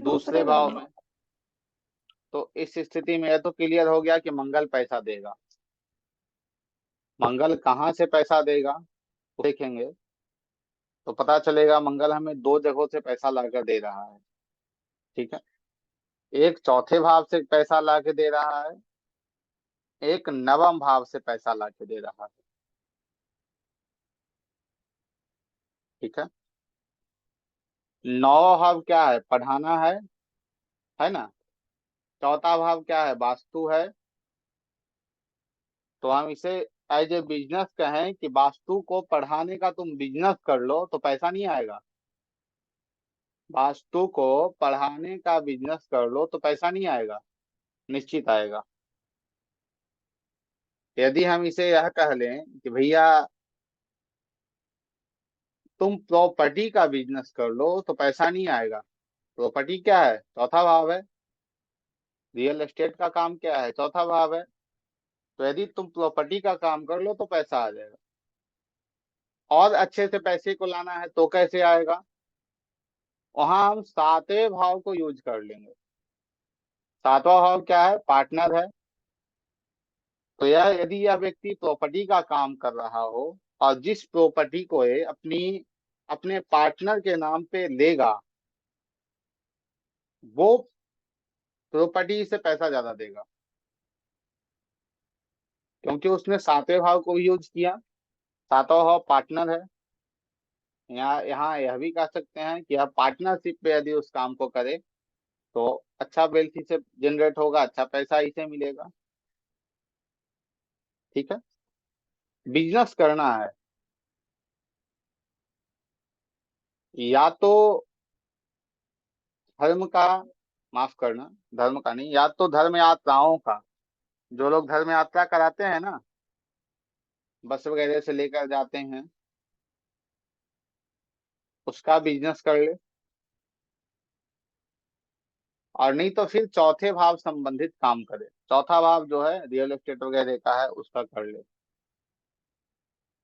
दूसरे भाव में। तो इस स्थिति में यह तो क्लियर हो गया कि मंगल पैसा देगा। मंगल कहाँ से पैसा देगा तो देखेंगे तो पता चलेगा मंगल हमें 2 जगहों से पैसा लाकर दे रहा है। ठीक है, एक 4थे भाव से पैसा ला के दे रहा है, एक 9वें भाव से पैसा ला के दे रहा है। ठीक है, 9वां भाव क्या है, पढ़ाना है ना। 4था भाव क्या है, वास्तु है। तो हम इसे एज ए बिजनेस कहें कि वास्तु को पढ़ाने का तुम बिजनेस कर लो तो पैसा नहीं आएगा। वास्तु को पढ़ाने का बिजनेस कर लो तो पैसा नहीं आएगा, निश्चित आएगा। यदि हम इसे यह कह लें कि भैया तुम प्रॉपर्टी का बिजनेस कर लो तो पैसा नहीं आएगा। प्रॉपर्टी क्या है, 4था भाव है। रियल एस्टेट का काम क्या है, 4था भाव है। तो यदि तुम प्रॉपर्टी का काम कर लो तो पैसा आ जाएगा। और अच्छे से पैसे को लाना है तो कैसे आएगा, वहां हम 7वें भाव को यूज कर लेंगे। 7वां भाव क्या है, पार्टनर है। तो यह यदि यह व्यक्ति प्रॉपर्टी का काम कर रहा हो और जिस प्रॉपर्टी को ये अपने पार्टनर के नाम पे लेगा, वो प्रॉपर्टी से पैसा ज्यादा देगा, क्योंकि उसने 7वें भाव को यूज किया। 7वां भाव पार्टनर है। यहाँ यहाँ यह भी कह सकते हैं कि आप पार्टनरशिप पे यदि उस काम को करे तो अच्छा वेल्थ इसे जनरेट होगा, अच्छा पैसा इसे मिलेगा। ठीक है, बिजनेस करना है, या तो धर्म का, माफ करना, धर्म का नहीं, या तो धर्म यात्राओं का, जो लोग धर्म यात्रा कराते हैं ना, बस वगैरह से लेकर जाते हैं, उसका बिजनेस कर ले। और नहीं तो फिर 4थे भाव संबंधित काम करे। 4था भाव जो है रियल एस्टेट वगैरह का है, उसका कर ले,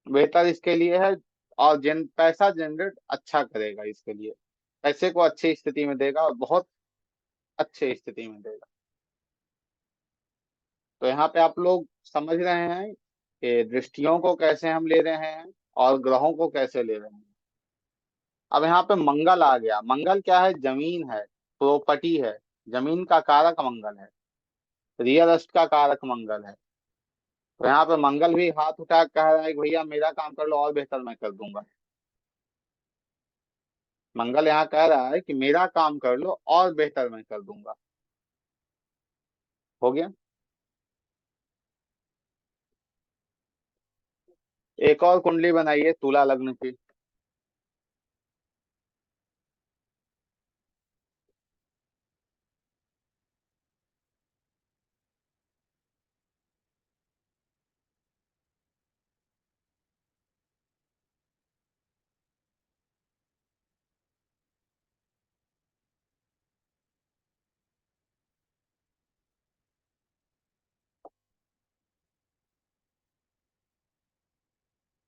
बेहतर इसके लिए है। और पैसा जनरेट अच्छा करेगा, इसके लिए पैसे को अच्छी स्थिति में देगा और बहुत अच्छे स्थिति में देगा। तो यहाँ पे आप लोग समझ रहे हैं कि दृष्टियों को कैसे हम ले रहे हैं और ग्रहों को कैसे ले रहे हैं। अब यहाँ पे मंगल आ गया। मंगल क्या है, जमीन है, प्रॉपर्टी है। जमीन का कारक मंगल है, रियल एस्टेट का कारक मंगल है। तो यहाँ पे मंगल भी हाथ उठा के कह रहा है कि भैया मेरा काम कर लो और बेहतर मैं कर दूंगा। मंगल यहाँ कह रहा है कि मेरा काम कर लो और बेहतर मैं कर दूंगा। हो गया। एक और कुंडली बनाइए तुला लग्न की।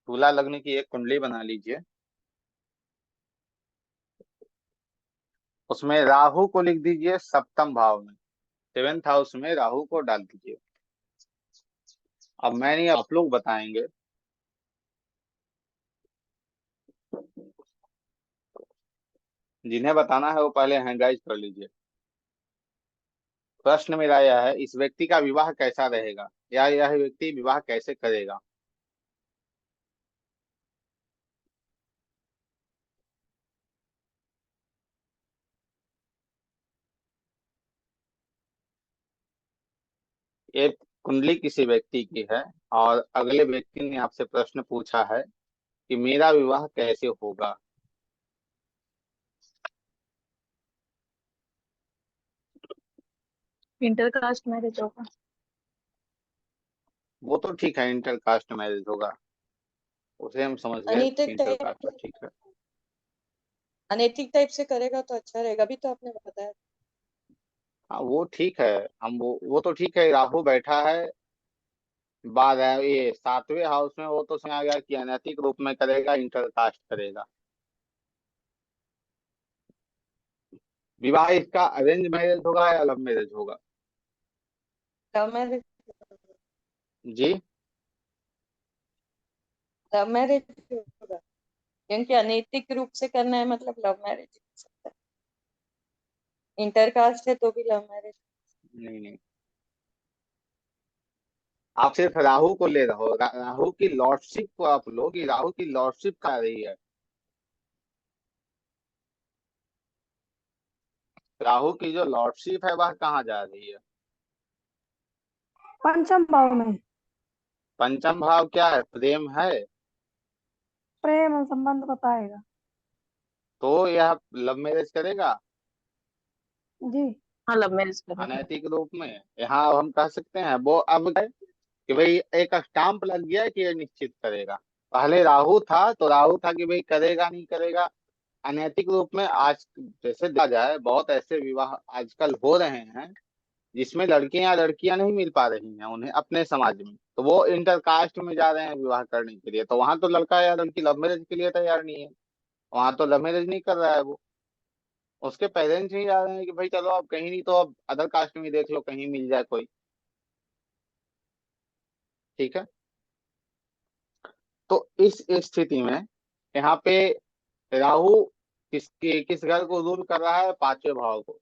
तुला लग्न की एक कुंडली बना लीजिए। उसमें राहु को लिख दीजिए सप्तम भाव में, सेवेंथ हाउस में राहु को डाल दीजिए। अब मैं नहीं, आप लोग बताएंगे। जिन्हें बताना है वो पहले हैंडराइज कर लीजिए। प्रश्न मेरा यह है, इस व्यक्ति का विवाह कैसा रहेगा या यह व्यक्ति विवाह कैसे करेगा। ये कुंडली किसी व्यक्ति की है और अगले व्यक्ति ने आपसे प्रश्न पूछा है कि मेरा विवाह कैसे होगा। इंटरकास्ट मैरिज होगा। वो तो ठीक है, इंटर कास्ट मैरिज होगा, उसे हम समझ गए कि अनैतिक इंटर कास्ट टाइप, तो ठीक है। अनैतिक टाइप से करेगा तो अच्छा रहेगा, अभी तो आपने बताया। हाँ वो ठीक है। हम वो तो ठीक है, राहु बैठा है, बाद है ये सातवें हाउस में, वो तो समझ आ गया कि अनैतिक रूप में करेगा, इंटर कास्ट करेगा। विवाह इसका अरेंज मैरिज होगा या लव मैरिज होगा। लव मैरिज, जी। लव मैरिज होगा, क्योंकि अनैतिक रूप से करना है मतलब लव मैरिज हो सकता है। इंटरकास्ट है तो भी लव मैरिज। नहीं नहीं, आप सिर्फ राहु को ले रहे हो, राहु की लॉर्डशिप को आप लो कि राहु की लॉर्डशिप कहाँ रही है। राहु की जो लॉर्डशिप है वह कहाँ जा रही है। पंचम भाव में। पंचम भाव क्या है, प्रेम है। प्रेम और संबंध बताएगा। तो यह लव मैरिज करेगा जी। हाँ, लव मैरिज करेगा। अनैतिक रूप में। यहाँ हम कह सकते हैं वो अब है कि भाई एक स्टाम्प लग गया है कि ये निश्चित करेगा। पहले राहु था तो राहु था कि भाई करेगा नहीं करेगा। अनैतिक रूप में आज जैसे देखा जाए बहुत ऐसे विवाह आजकल हो रहे हैं जिसमें लड़कियां लड़कियां नहीं मिल पा रही हैं उन्हें अपने समाज में, तो वो इंटर कास्ट में जा रहे हैं विवाह करने के लिए। तो वहां तो लड़का या लड़की लव मैरिज के लिए तैयार नहीं है, वहां तो लव मैरिज नहीं कर रहा है वो। उसके पेरेंट्स ही जा रहे हैं कि भाई चलो अब कहीं नहीं तो अब अदर कास्ट में देख लो, कहीं मिल जाए कोई। ठीक है। तो इस स्थिति में यहाँ पे राहु किस घर को रूल कर रहा है, पांचवें भाव को।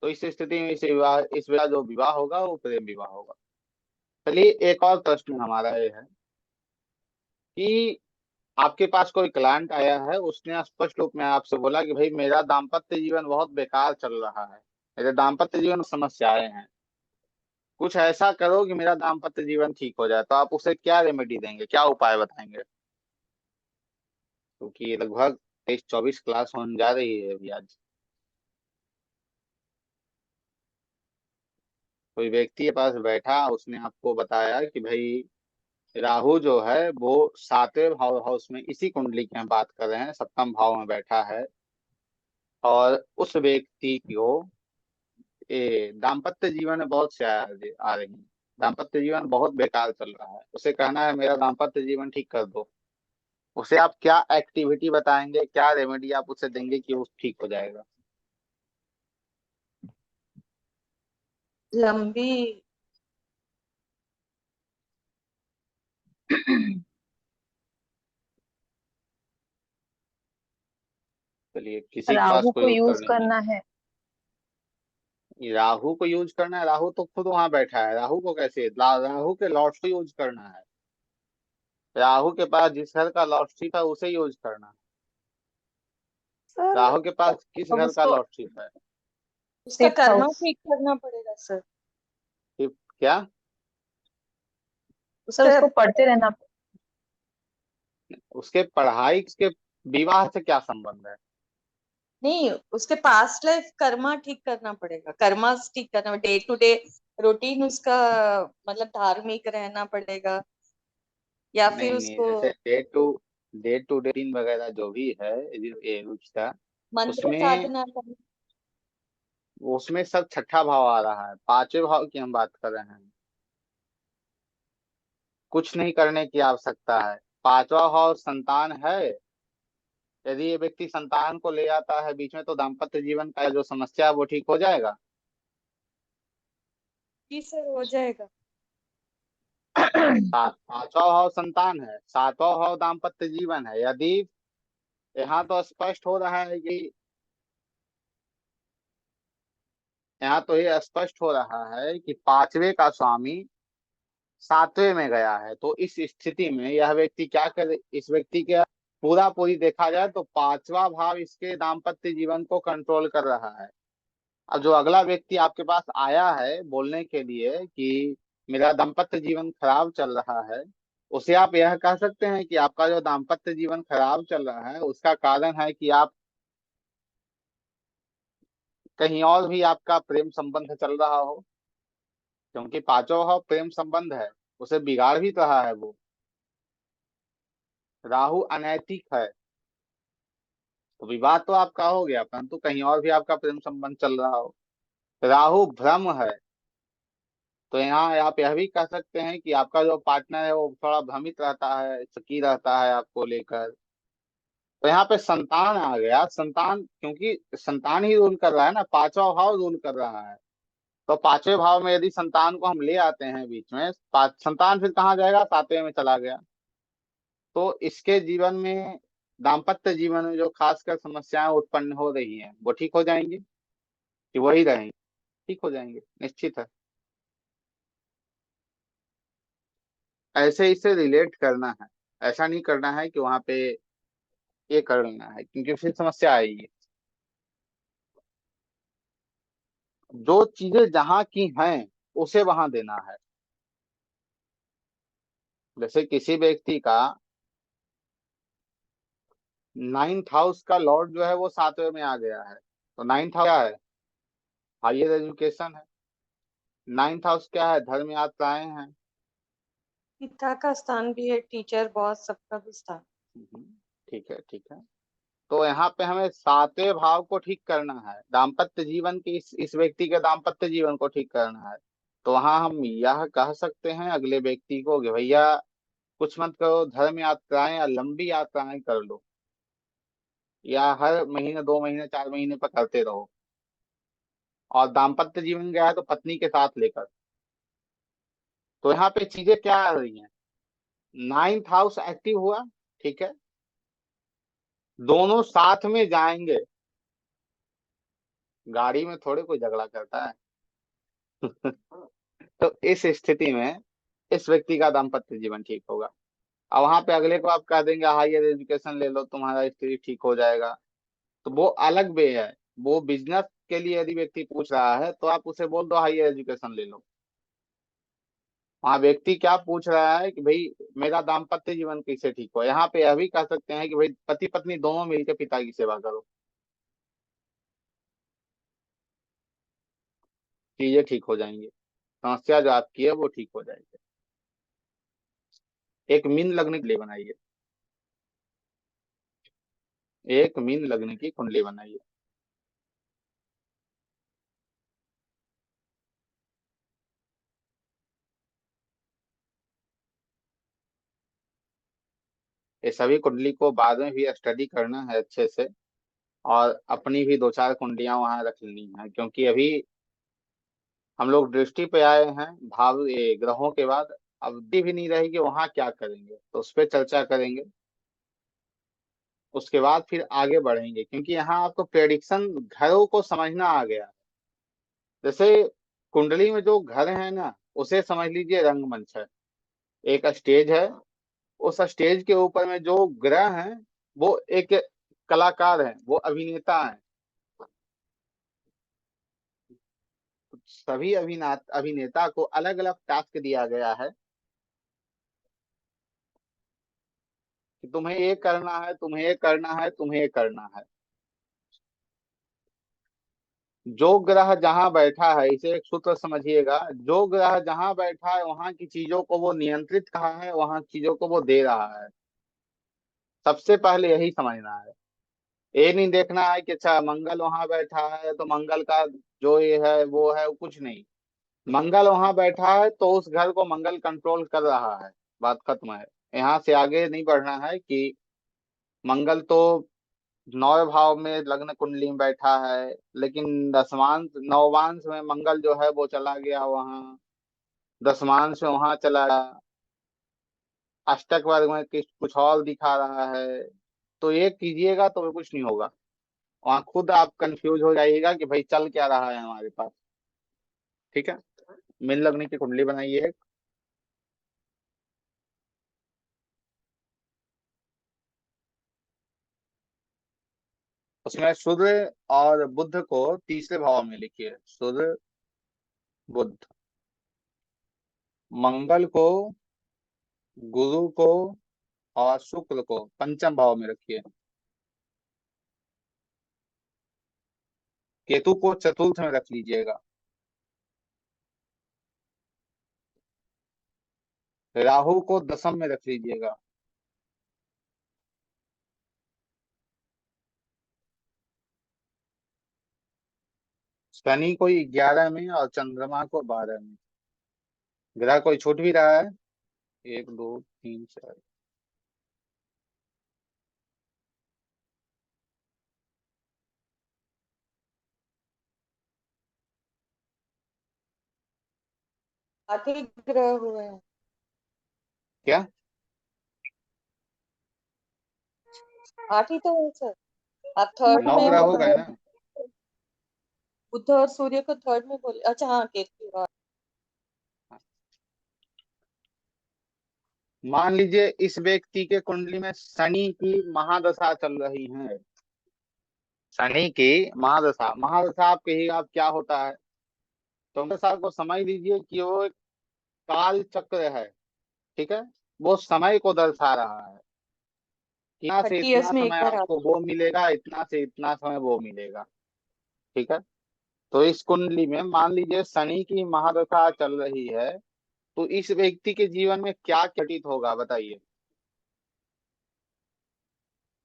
तो इस स्थिति में इस विवाह जो विवाह होगा वो प्रेम विवाह होगा। चलिए एक और प्रश्न हमारा ये है कि आपके पास कोई क्लाइंट आया है, उसने स्पष्ट रूप में आपसे बोला कि भाई मेरा दाम्पत्य जीवन बहुत बेकार चल रहा है, मेरे दाम्पत्य जीवन में समस्याएं हैं, कुछ ऐसा करो कि मेरा दाम्पत्य जीवन ठीक हो जाए। तो आप उसे क्या रेमेडी देंगे, क्या उपाय बताएंगे। क्योंकि ये लगभग 23-24 क्लास होने जा रही है अभी आज। कोई व्यक्ति के पास बैठा, उसने आपको बताया कि भाई राहु जो है वो सातवें भाव हाउस में, इसी कुंडली की हम बात कर रहे हैं, सप्तम भाव में बैठा है और उस व्यक्ति को ये दाम्पत्य जीवन में बहुत से आ रही है, दाम्पत्य जीवन बहुत बेकार चल रहा है, उसे कहना है मेरा दाम्पत्य जीवन ठीक कर दो। उसे आप क्या एक्टिविटी बताएंगे, क्या रेमेडी आप उसे देंगे कि वो ठीक हो जाएगा। लंबी, चलिए किसी के पास राहु कोई को उत्तर यूज नहीं है। करना है। ये राहु को यूज करना है, राहु तो खुद वहां बैठा है, राहु को कैसे राहु के लॉर्ड्स को यूज करना है, राहु के पास जिस घर का लॉर्डशिप है उसे यूज करना है। सर राहु के पास किस अब घर का उसको लॉर्डशिप है? उसका फिफ्थ कर्मा हाउस, ठीक करना पड़ेगा सर। क्या? सर उसका उसको पढ़ते रहना। उसके पढ़ाई के विवाह से क्या संबंध है? नहीं, उसके पास्ट लाइफ कर्मा ठीक करना पड़ेगा, कर्मा ठीक करना, डे टू डे रूटीन उसका मतलब धार्मिक रहना पड़ेगा, या फिर नहीं नहीं, उसको जैसे डे टू डे दिन वगैरह जो भी है ये रुचता, मंत्र उसमें साधना करना। उसमें सब छठा भाव आ रहा है, पांचवें भाव की हम बात कर रहे हैं। कुछ नहीं करने की आवश्यकता है। पांचवा भाव संतान है, यदि ये व्यक्ति संतान को ले आता है बीच में तो दाम्पत्य जीवन का जो समस्या है वो ठीक हो जाएगा। जी सर, हो जाएगा। पांचवा भाव संतान है, सातवां भाव दाम्पत्य जीवन है। यदि यहाँ तो स्पष्ट हो रहा है कि यहाँ तो ये स्पष्ट हो रहा है कि पांचवे का स्वामी सातवें में गया है, तो इस स्थिति में यह व्यक्ति क्या करे, इस व्यक्ति के पूरा पूरी देखा जाए तो पांचवा भाव इसके दाम्पत्य जीवन को कंट्रोल कर रहा है। अब जो अगला व्यक्ति आपके पास आया है बोलने के लिए कि मेरा दाम्पत्य जीवन खराब चल रहा है, उसे आप यह कह सकते हैं कि आपका जो दाम्पत्य जीवन खराब चल रहा है उसका कारण है कि आप कहीं और भी आपका प्रेम संबंध चल रहा हो, क्योंकि पांचवा भाव प्रेम संबंध है, उसे बिगाड़ भी रहा है वो। राहु अनैतिक है, तो विवाह तो आपका हो गया परंतु कहीं और भी आपका प्रेम संबंध चल रहा हो। राहु भ्रम है, तो यहाँ आप यह भी कह सकते हैं कि आपका जो पार्टनर है वो थोड़ा भ्रमित रहता है, शकी रहता है आपको लेकर। तो यहाँ पे संतान आ गया, संतान क्योंकि संतान ही रूल कर रहा है ना, पांचवा भाव रूल कर रहा है। तो पांचवें भाव में यदि संतान को हम ले आते हैं बीच में, संतान फिर कहाँ जाएगा, सातवें में चला गया। तो इसके जीवन में दाम्पत्य जीवन में जो खासकर समस्याएं उत्पन्न हो रही हैं वो ठीक हो जाएंगी कि वही रहेंगी? ठीक हो जाएंगे, निश्चित है। ऐसे इसे रिलेट करना है, ऐसा नहीं करना है कि वहां पे ये कर लेना है, क्योंकि फिर समस्या आएगी। जो चीजें जहां की हैं उसे वहां देना है। जैसे किसी व्यक्ति का नाइन्थ हाउस का लॉर्ड जो है वो सातवें में आ गया है, तो नाइन्थ हाउस क्या है, हायर एजुकेशन है। नाइन्थ हाउस क्या है, धर्म यात्राएं हैं। पिता का स्थान भी है, टीचर बॉस सबका भी स्थान। हम्म, ठीक है ठीक है। तो यहाँ पे हमें सातवें भाव को ठीक करना है, दाम्पत्य जीवन की इस व्यक्ति के दाम्पत्य जीवन को ठीक करना है। तो वहां हम यह कह सकते हैं अगले व्यक्ति को कि भैया कुछ मत करो, धर्म यात्राएं या लंबी यात्राएं कर लो, या हर महीने 2 महीने 4 महीने पर करते रहो। और दाम्पत्य जीवन गया है तो पत्नी के साथ लेकर। तो यहाँ पे चीजें क्या आ रही हैं, नाइन्थ हाउस एक्टिव हुआ, ठीक है, दोनों साथ में जाएंगे, गाड़ी में थोड़े कोई झगड़ा करता है। तो इस स्थिति में इस व्यक्ति का दाम्पत्य जीवन ठीक होगा। अब वहां पे अगले को आप कह देंगे हायर एजुकेशन ले लो तुम्हारा स्थिति ठीक हो जाएगा, तो वो अलग वे है। वो बिजनेस के लिए यदि व्यक्ति पूछ रहा है तो आप उसे बोल दो हायर एजुकेशन ले लो। वहाँ व्यक्ति क्या पूछ रहा है कि भाई मेरा दाम्पत्य जीवन कैसे ठीक हो, यहाँ पे यह भी कह सकते हैं कि भाई पति पत्नी दोनों मिलकर पिता की सेवा करो, चीजें ठीक हो जाएंगी, समस्या जो आपकी है वो ठीक हो जाएगी। एक मीन लगने के लिए बनाइए, एक मीन लगने की कुंडली बनाइए। ये सभी कुंडली को बाद में भी स्टडी करना है अच्छे से, और अपनी भी 2 4 कुंडलियां वहां रख लेनी है, क्योंकि अभी हम लोग दृष्टि पे आए हैं भाव ये ग्रहों के बाद। अवधि भी नहीं रहेगी वहां क्या करेंगे, तो उस पर चर्चा करेंगे। उसके बाद फिर आगे बढ़ेंगे, क्योंकि यहाँ आपको प्रेडिक्शन घरों को समझना आ गया। जैसे कुंडली में जो घर है ना, उसे समझ लीजिए रंगमंच है, एक स्टेज है। उस स्टेज के ऊपर में जो ग्रह हैं वो एक कलाकार हैं, वो अभिनेता हैं। सभी अभिनेता को अलग अलग टास्क दिया गया है कि तुम्हें ये करना है, तुम्हें ये करना है, तुम्हें ये करना है। जो ग्रह जहां बैठा है, इसे एक सूत्र समझिएगा, जो ग्रह जहां बैठा है वहां की चीजों को वो नियंत्रित कहा है, वहां चीजों को वो दे रहा है। सबसे पहले यही समझना है। ये नहीं देखना है कि अच्छा मंगल वहां बैठा है तो मंगल का जो ये है वो है, कुछ नहीं। मंगल वहां बैठा है तो उस घर को मंगल कंट्रोल कर रहा है, बात खत्म है। यहाँ से आगे नहीं बढ़ना है कि मंगल तो 9वें भाव में लग्न कुंडली में बैठा है, लेकिन दसवांश नववांश में मंगल जो है वो चला गया वहां, दसवांश में वहां चला गया, अष्टक वर्ग में कुछ और दिखा रहा है। तो ये कीजिएगा तो कुछ नहीं होगा, वहां खुद आप कंफ्यूज हो जाइएगा कि भाई चल क्या रहा है हमारे पास। ठीक है, मीन लग्न की कुंडली बनाइए। उसमें सूर्य और बुध को तीसरे भाव में लिखिए, सूर्य बुध। मंगल को, गुरु को और शुक्र को पंचम भाव में रखिए। केतु को चतुर्थ में रख लीजिएगा। राहु को दसम में रख लीजिएगा। शनि को 11 में और चंद्रमा को 12 में। ग्रह कोई छूट भी रहा है? 1 2 3 4। आठ ही ग्रह हुए हैं। क्या? 8 ही तो है सर। आप थर्ड 9 में ग्रह हो बुध गए ना। बुध और सूर्य को थर्ड में बोले, अच्छा हाँ केतु, हाँ। मान लीजिए इस व्यक्ति के कुंडली में शनि की महादशा चल रही है। शनि की महादशा, महादशा आप कहिएगा आप क्या होता है, तो महादशा को समझ लीजिए कि वो एक काल चक्र है। ठीक है, वो समय को दर्शा रहा है, इतना से 30 इतना ईयर्स में एक समय बार आपको आता वो मिलेगा, इतना से इतना समय वो मिलेगा। ठीक है, तो इस कुंडली में मान लीजिए शनि की महादशा चल रही है, तो इस व्यक्ति के जीवन में क्या घटित होगा बताइए।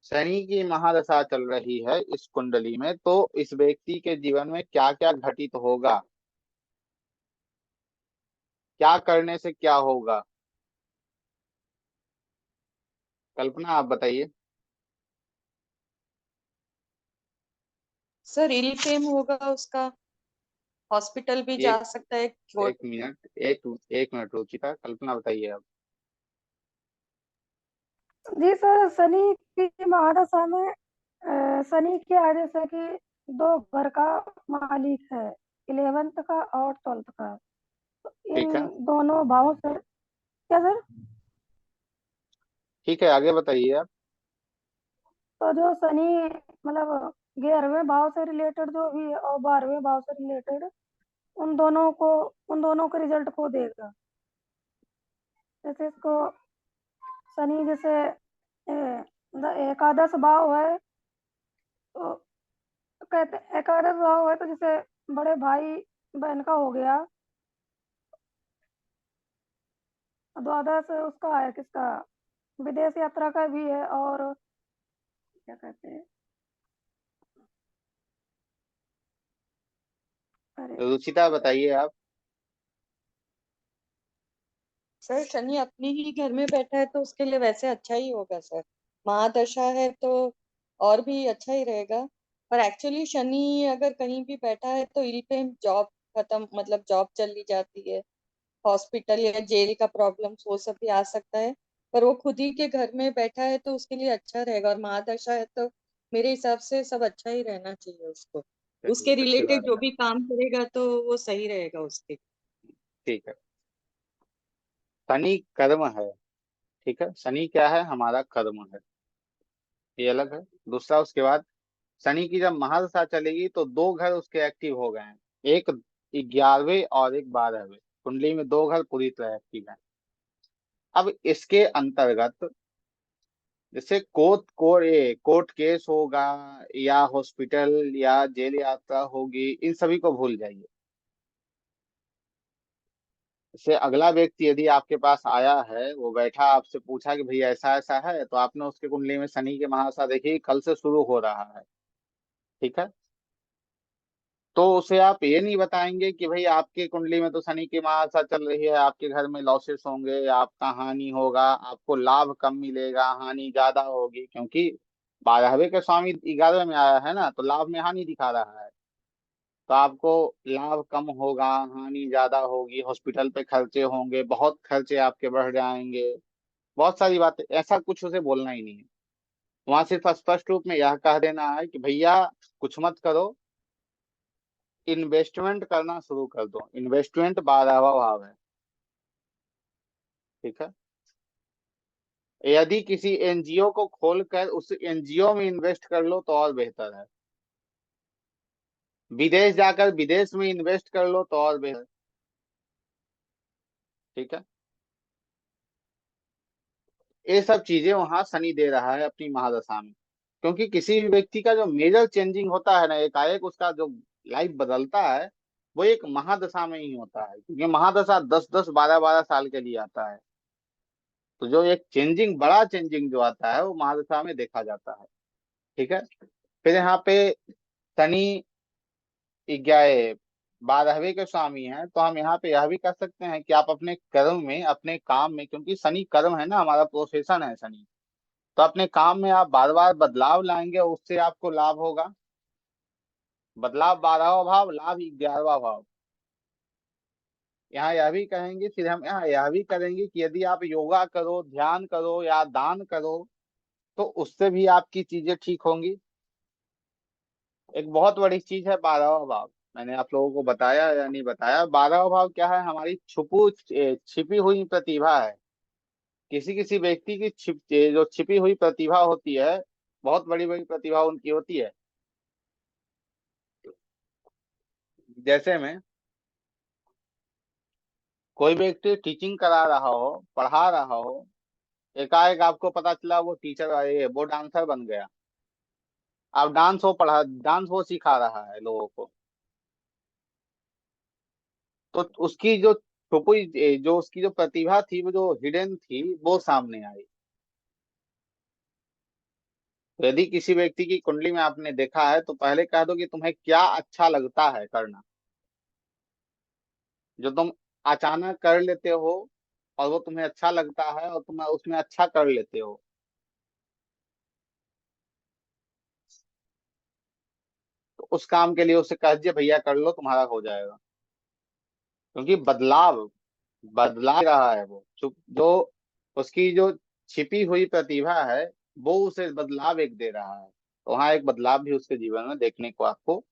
शनि की महादशा चल रही है इस कुंडली में, तो इस व्यक्ति के जीवन में क्या क्या घटित होगा, क्या करने से क्या होगा, कल्पना आप बताइए। सर। इल फेम होगा उसका, हॉस्पिटल भी जा एक सकता है एक मिनट, एक मिनट रुचिता, कल्पना बताइए आप। जी सर, शनि की महादशा में शनि के आदेश है कि दो घर का मालिक है, 11th का और 12th का। तो ठीक इन है, दोनों भावों से क्या सर? ठीक है, आगे बताइए आप। तो जो शनि मतलब 11वें भाव से रिलेटेड जो भी है और 12वें भाव से रिलेटेड, उन दोनों के रिजल्ट को देगा। जैसे इसको शनि जैसे एकादश भाव है, तो कहते एकादश भाव है तो जैसे बड़े भाई बहन का हो गया। द्वादश उसका है किसका, विदेश यात्रा का भी है। और क्या कहते हैं, अरे रुचिता बताइए आप। सर शनि अपने ही घर में बैठा है तो उसके लिए वैसे अच्छा ही होगा सर। महादशा है तो और भी अच्छा ही रहेगा। पर एक्चुअली शनि अगर कहीं भी बैठा है तो इल पे जॉब खत्म, मतलब जॉब चली जाती है, हॉस्पिटल या जेल का प्रॉब्लम वो सब भी आ सकता है। पर वो खुद ही के घर में बैठा है तो उसके लिए अच्छा रहेगा। और महादशा है तो मेरे हिसाब से सब अच्छा ही रहना चाहिए उसको। उसके चलिए अच्छी रिलेटेड बात जो है। भी काम करेगा तो वो सही रहेगा उसके। ठीक है। शनि कर्म है। ठीक है, शनि क्या है, हमारा कर्म है, ये अलग है। दूसरा, उसके बाद शनि की जब महादशा चलेगी तो दो घर उसके एक्टिव हो गए हैं, एक 11वें और एक 12वें। कुंडली में दो घर पूरी तरह एक्टिव हैं। अब इसके अंतर्गत जैसे कोर्ट केस होगा, या हॉस्पिटल या जेल यात्रा होगी, इन सभी को भूल जाइए। जैसे अगला व्यक्ति यदि आपके पास आया है, वो बैठा, आपसे पूछा कि भैया ऐसा ऐसा है, तो आपने उसके कुंडली में शनि के महादशा देखी, कल से शुरू हो रहा है, ठीक है, तो उसे आप ये नहीं बताएंगे कि भाई आपकी कुंडली में तो शनि की महादशा चल रही है, आपके घर में लॉसेस होंगे, आपका हानि होगा, आपको लाभ कम मिलेगा, हानि ज्यादा होगी, क्योंकि 12वें के स्वामी 11वें में आया है ना, तो लाभ में हानि दिखा रहा है। तो आपको लाभ कम होगा, हानि ज्यादा होगी, हॉस्पिटल पे खर्चे होंगे, बहुत खर्चे आपके बढ़ जाएंगे, बहुत सारी बातें, ऐसा कुछ उसे बोलना ही नहीं है। वहां सिर्फ स्पष्ट रूप में यह कह देना है कि भैया कुछ मत करो, इन्वेस्टमेंट करना शुरू कर दो। इन्वेस्टमेंट 12वां भाव है, ठीक है। यदि किसी एनजीओ को खोलकर उस एनजीओ में इन्वेस्ट कर लो तो और बेहतर है। विदेश जाकर विदेश में इन्वेस्ट कर लो तो और बेहतर, ठीक है। ये सब चीजें वहां शनि दे रहा है अपनी महादशा में, क्योंकि किसी भी व्यक्ति का जो मेजर चेंजिंग होता है ना, एकाएक उसका जो लाइफ बदलता है, वो एक महादशा में ही होता है, क्योंकि महादशा 10-10 12-12 साल के लिए आता है। तो जो एक चेंजिंग, बड़ा चेंजिंग जो आता है, वो महादशा में देखा जाता है, ठीक है। फिर यहाँ पे शनि 12वें के स्वामी हैं, तो हम यहाँ पे यह भी कह सकते हैं कि आप अपने कर्म में, अपने काम में, क्योंकि शनि कर्म है ना, हमारा प्रोफेशन है शनि, तो अपने काम में आप बार बार बदलाव लाएंगे, उससे आपको लाभ होगा। बदलाव 12वां भाव, लाभ 11वां भाव। यहाँ यह भी कहेंगे, फिर हम यहाँ यह भी करेंगे कि यदि आप योगा करो, ध्यान करो या दान करो, तो उससे भी आपकी चीजें ठीक होंगी। एक बहुत बड़ी चीज है 12वां भाव। मैंने आप लोगों को बताया या नहीं बताया, 12वां भाव क्या है, हमारी छिपी हुई प्रतिभा है। किसी किसी व्यक्ति की जो छिपी हुई प्रतिभा होती है, बहुत बड़ी बड़ी प्रतिभा उनकी होती है। जैसे में कोई व्यक्ति टीचिंग करा रहा हो, पढ़ा रहा हो, एकाएक आपको पता चला वो टीचर, ये वो डांसर बन गया। अब डांस वो सिखा रहा है लोगों को, तो उसकी जो छुपी, जो उसकी जो प्रतिभा थी, वो जो हिडन थी, वो सामने आई। तो यदि किसी व्यक्ति की कुंडली में आपने देखा है, तो पहले कह दो कि तुम्हें क्या अच्छा लगता है करना, जो तुम अचानक कर लेते हो और वो तुम्हें अच्छा लगता है और तुम उसमें अच्छा कर लेते हो, तो उस काम के लिए उसे कह दीजिए भैया कर लो, तुम्हारा हो जाएगा। क्योंकि बदलाव बदला रहा है वो, जो उसकी जो छिपी हुई प्रतिभा है, वो उसे बदलाव एक दे रहा है। तो वहाँ एक बदलाव भी उसके जीवन में देखने को आपको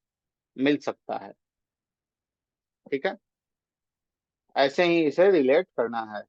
मिल सकता है, ठीक है। ऐसे ही इसे रिलेट करना है।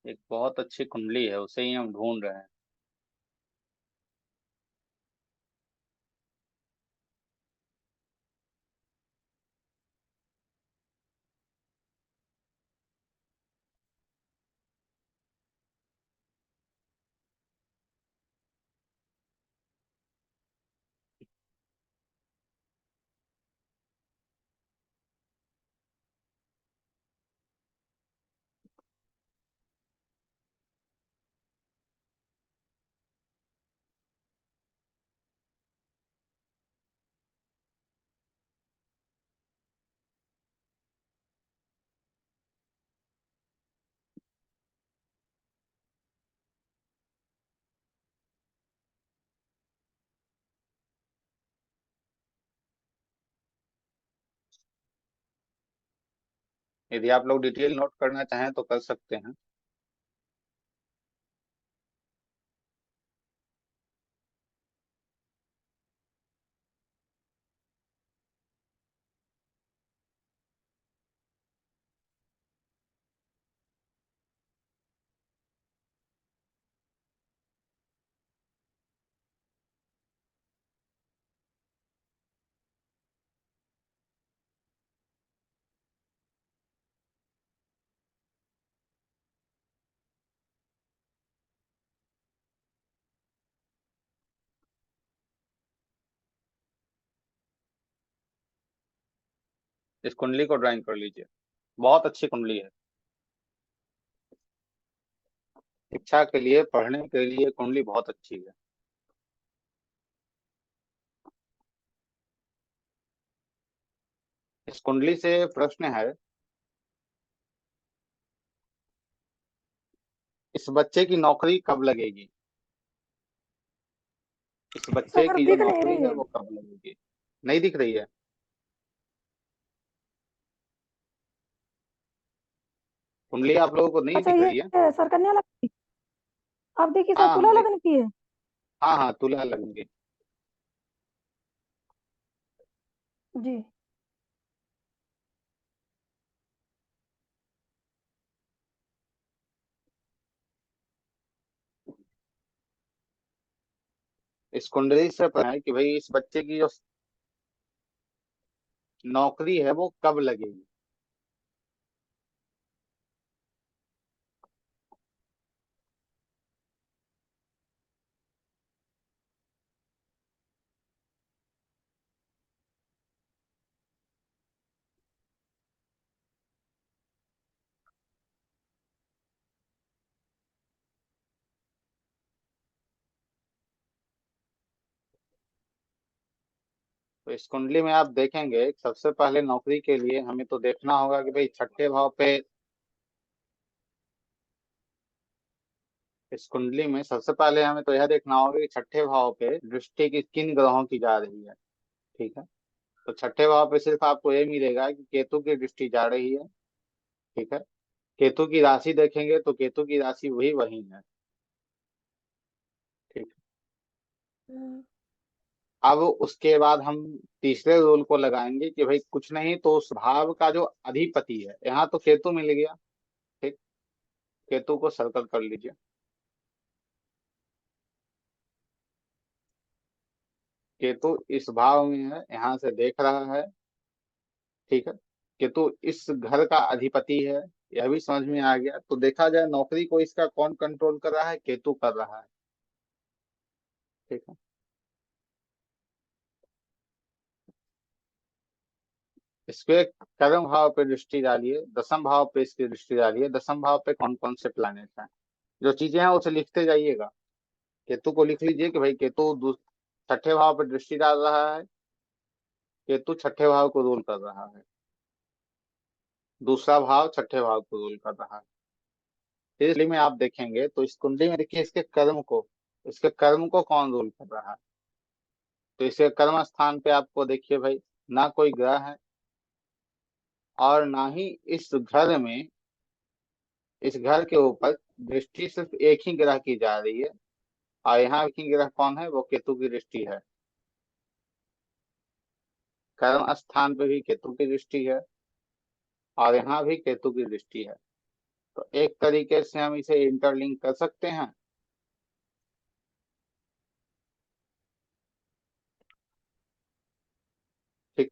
एक बहुत अच्छी कुंडली है, उसे ही हम ढूंढ रहे हैं। यदि आप लोग डिटेल नोट करना चाहें तो कर सकते हैं। इस कुंडली को ड्राइंग कर लीजिए, बहुत अच्छी कुंडली है। शिक्षा के लिए, पढ़ने के लिए कुंडली बहुत अच्छी है। इस कुंडली से प्रश्न है, इस बच्चे की नौकरी कब लगेगी? इस बच्चे सर की जो दिख नहीं नौकरी रही है है। वो कब लगेगी? नहीं दिख रही है? कुंडली आप लोगों को नहीं अच्छा दिख ये रही है? सर कन्या लगन की, आप देखिए सर हाँ तुला लगन की है। हाँ हाँ, तुला लगेगी। जी। इस कुंडली से पता है कि भाई इस बच्चे की जो नौकरी है वो कब लगेगी। तो इस कुंडली में आप देखेंगे, सबसे पहले नौकरी के लिए हमें तो देखना होगा कि भाई छठे भाव पे, इस कुंडली में सबसे पहले हमें तो यह देखना होगा कि छठे भाव पे दृष्टि की किन ग्रहों की जा रही है। ठीक है, तो छठे भाव पे सिर्फ आपको ये मिलेगा कि केतु की दृष्टि जा रही है। ठीक है, केतु की राशि देखेंगे तो केतु की राशि वही वही है। ठीक है, हम्म, अब उसके बाद हम तीसरे रूल को लगाएंगे कि भाई कुछ नहीं तो उस भाव का जो अधिपति है, यहाँ तो केतु मिल गया। ठीक, केतु को सर्कल कर लीजिए। केतु इस भाव में है, यहाँ से देख रहा है। ठीक है, केतु इस घर का अधिपति है, यह भी समझ में आ गया। तो देखा जाए नौकरी को इसका कौन कंट्रोल कर रहा है? केतु कर रहा है। ठीक है, इसके कर्म भाव पे दृष्टि डालिए, दसम भाव पे इसकी दृष्टि डालिए। दसम भाव पे कौन कौन से प्लैनेट हैं, जो चीजें हैं उसे लिखते जाइएगा। केतु को लिख लीजिए कि भाई केतु छठे भाव पे दृष्टि डाल रहा है, केतु छठे भाव को रूल कर रहा है, दूसरा भाव छठे भाव को रूल कर रहा है। इस कुंडली में आप देखेंगे तो इस कुंडली में देखिए इसके कर्म को, इसके कर्म को कौन रूल कर रहा है। तो इसके कर्म स्थान पे आपको देखिए भाई, ना कोई ग्रह है और ना ही इस घर में, इस घर के ऊपर दृष्टि सिर्फ एक ही ग्रह की जा रही है। और यहाँ एक ही ग्रह कौन है? वो केतु की दृष्टि है। कर्म स्थान पे भी केतु की दृष्टि है और यहाँ भी केतु की दृष्टि है। तो एक तरीके से हम इसे इंटरलिंक कर सकते हैं। ठीक,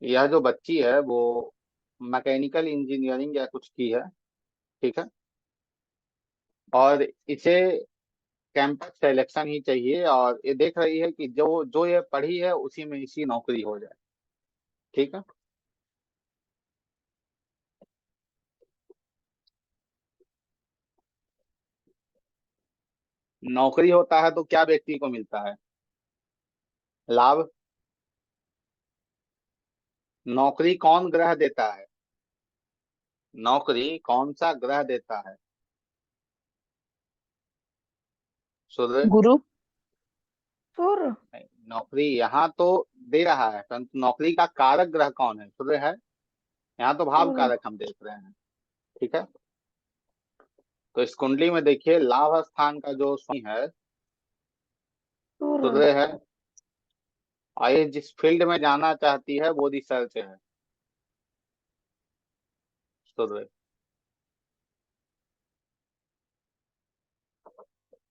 यह जो बच्ची है वो मैकेनिकल इंजीनियरिंग या कुछ की है। ठीक है, और इसे कैंपस सिलेक्शन ही चाहिए और ये देख रही है कि जो जो ये पढ़ी है उसी में इसी नौकरी हो जाए। ठीक है, नौकरी होता है तो क्या व्यक्ति को मिलता है? लाभ। नौकरी कौन ग्रह देता है? नौकरी कौन सा ग्रह देता है? सूर्य गुरु। सूर्य। नहीं, नौकरी यहाँ तो दे रहा है, परंतु नौकरी का कारक ग्रह कौन है? सूर्य है। यहाँ तो भाव सूर्य। कारक हम देख रहे हैं। ठीक है, तो इस कुंडली में देखिए लाभ स्थान का जो स्वामी है सूर्य। सूर्य है, और ये जिस फील्ड में जाना चाहती है वो रिसर्च है। सूर्य।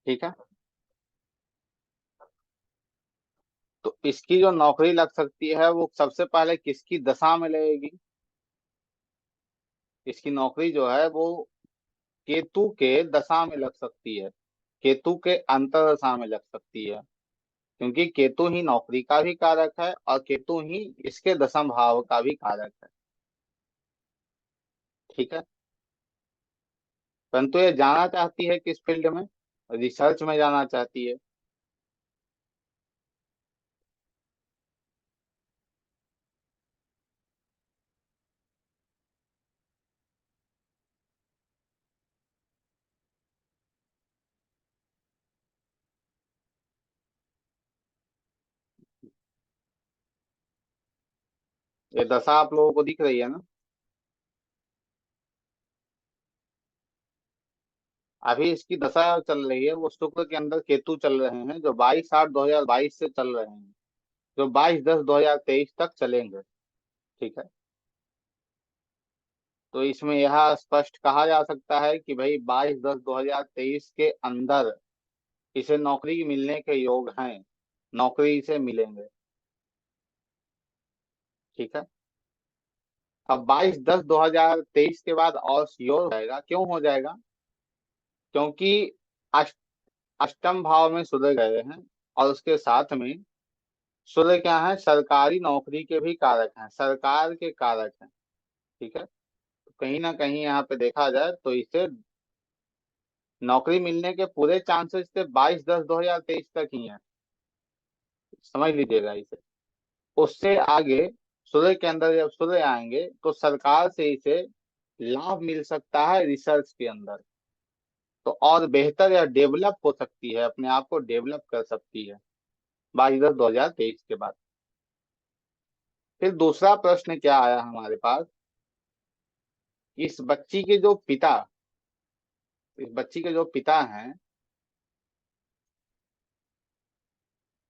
ठीक है, तो इसकी जो नौकरी लग सकती है वो सबसे पहले किसकी दशा में लगेगी? इसकी नौकरी जो है वो केतु के दशा में लग सकती है, केतु के अंतर दशा में लग सकती है, क्योंकि केतु ही नौकरी का भी कारक है और केतु ही इसके दशम भाव का भी कारक है। ठीक है, परंतु ये जाना चाहती है किस फील्ड में? रिसर्च में जाना चाहती है। ये दशा आप लोगों को दिख रही है ना? अभी इसकी दशा चल रही है, वो शुक्र के अंदर केतु चल रहे हैं, जो 22/8/2022 से चल रहे हैं, जो 22/10/2023 तक चलेंगे। ठीक है, तो इसमें यह स्पष्ट कहा जा सकता है कि भाई 22/10/2023 के अंदर इसे नौकरी मिलने के योग हैं, नौकरी से मिलेंगे। ठीक है, अब 22/10/2023 के बाद और श्योर हो जाएगा। क्यों हो जाएगा? क्योंकि अष्ट, अष्टम भाव में सूर्य गए हैं, और उसके साथ में सूर्य क्या है? सरकारी नौकरी के भी कारक हैं, सरकार के कारक हैं। ठीक है, तो कहीं ना कहीं यहाँ पे देखा जाए तो इसे नौकरी मिलने के पूरे चांसेस थे 22/10/2023 तक ही हैं, समझ लीजिएगा इसे। उससे आगे सूर्य के अंदर जब सूर्य आएंगे तो सरकार से इसे लाभ मिल सकता है रिसर्च के अंदर, तो और बेहतर या डेवलप हो सकती है, अपने आप को डेवलप कर सकती है 22/10/2023 के बाद। फिर दूसरा प्रश्न क्या आया हमारे पास? इस बच्ची के जो पिता, इस बच्ची के जो पिता हैं,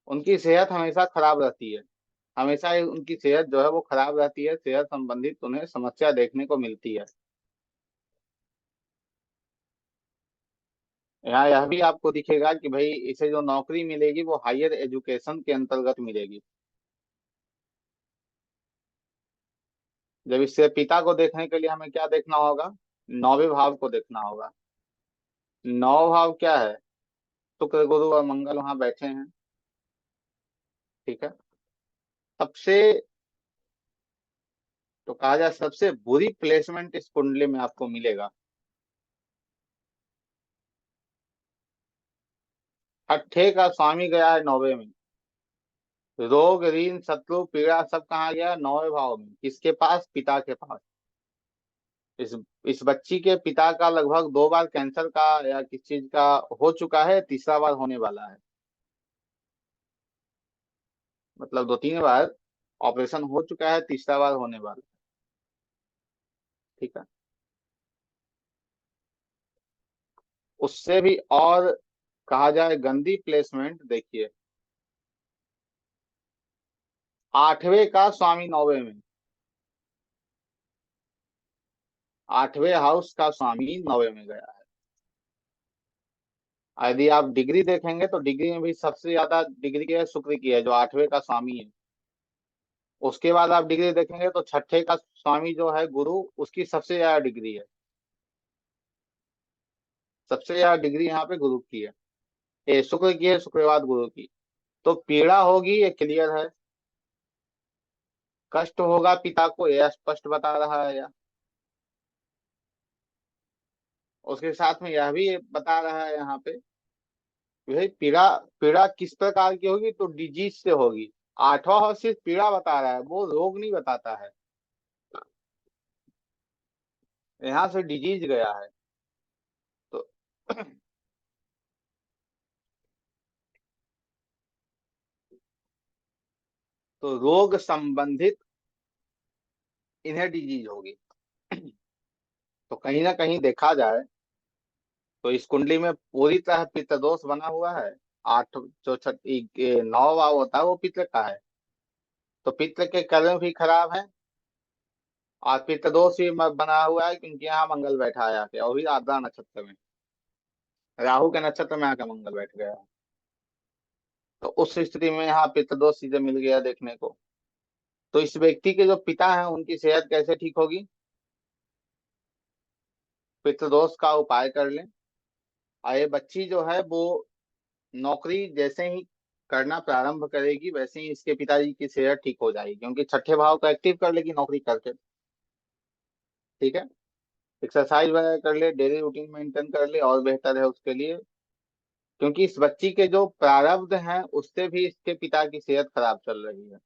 उनकी सेहत हमेशा खराब रहती है, हमेशा ही उनकी सेहत जो है वो खराब रहती है, सेहत संबंधित उन्हें समस्या देखने को मिलती है। यहाँ यह भी आपको दिखेगा कि भाई इसे जो नौकरी मिलेगी वो हायर एजुकेशन के अंतर्गत मिलेगी। जब इससे पिता को देखने के लिए हमें क्या देखना होगा? नौवें भाव को देखना होगा। नौ भाव क्या है? शुक्र गुरु और मंगल वहां बैठे हैं। ठीक है, सबसे, तो कहा जाए सबसे बुरी प्लेसमेंट इस कुंडली में आपको मिलेगा। छठे का स्वामी गया है नौवे में, रोग ऋण शत्रु पीड़ा सब कहाँ गया? नौवे भाव में। किसके पास? पिता के पास। इस इस बच्ची के पिता का लगभग 2 बार कैंसर का या किस चीज का हो चुका है, तीसरा बार होने वाला है, मतलब 2-3 बार ऑपरेशन हो चुका है, तीसरा बार होने वाला है। ठीक है, उससे भी और कहा जाए गंदी प्लेसमेंट देखिए, आठवें का स्वामी नौवे में, आठवें हाउस का स्वामी नौवे में गया है। यदि आप डिग्री देखेंगे तो डिग्री में भी सबसे ज्यादा डिग्री की है शुक्र की है, जो आठवें का स्वामी है। उसके बाद आप डिग्री देखेंगे तो छठे का स्वामी जो है गुरु, उसकी सबसे ज्यादा डिग्री है, सबसे ज्यादा डिग्री यहाँ पे गुरु की है, ये शुक्र की है, शुक्रवार गुरु की। तो पीड़ा होगी ये क्लियर है, कष्ट होगा पिता को यह स्पष्ट बता रहा है, या उसके साथ में यह भी बता रहा है यहाँ पे कि भाई पीड़ा, पीड़ा किस प्रकार की होगी? तो डिजीज से होगी। आठवां हाउस सिर्फ पीड़ा बता रहा है, वो रोग नहीं बताता है, यहाँ से डिजीज गया है। तो तो रोग संबंधित इन्हें डिजीज होगी। तो कहीं ना कहीं देखा जाए तो इस कुंडली में पूरी तरह पित्त दोष बना हुआ है। आठ जो नौ भाव होता है वो पित्त का है, तो पित्त के कर्म भी खराब है और पित्त दोष भी बना हुआ है, क्योंकि यहाँ मंगल बैठा है आके, और भी आर्द्रा नक्षत्र में, राहु के नक्षत्र में आके मंगल बैठ गया है। तो उस स्थिति में यहाँ पित्त दोष सीधे मिल गया देखने को। तो इस व्यक्ति के जो पिता हैं उनकी सेहत कैसे ठीक होगी? पित्त दोष का उपाय कर लें। और ये बच्ची जो है वो नौकरी जैसे ही करना प्रारंभ करेगी वैसे ही इसके पिताजी की सेहत ठीक हो जाएगी, क्योंकि छठे भाव को एक्टिव कर लेगी नौकरी करके। ठीक है, एक्सरसाइज वगैरह कर ले, डेली रूटीन मेंटेन कर ले और बेहतर है उसके लिए, क्योंकि इस बच्ची के जो प्रारब्ध हैं उससे भी इसके पिता की सेहत खराब चल रही है।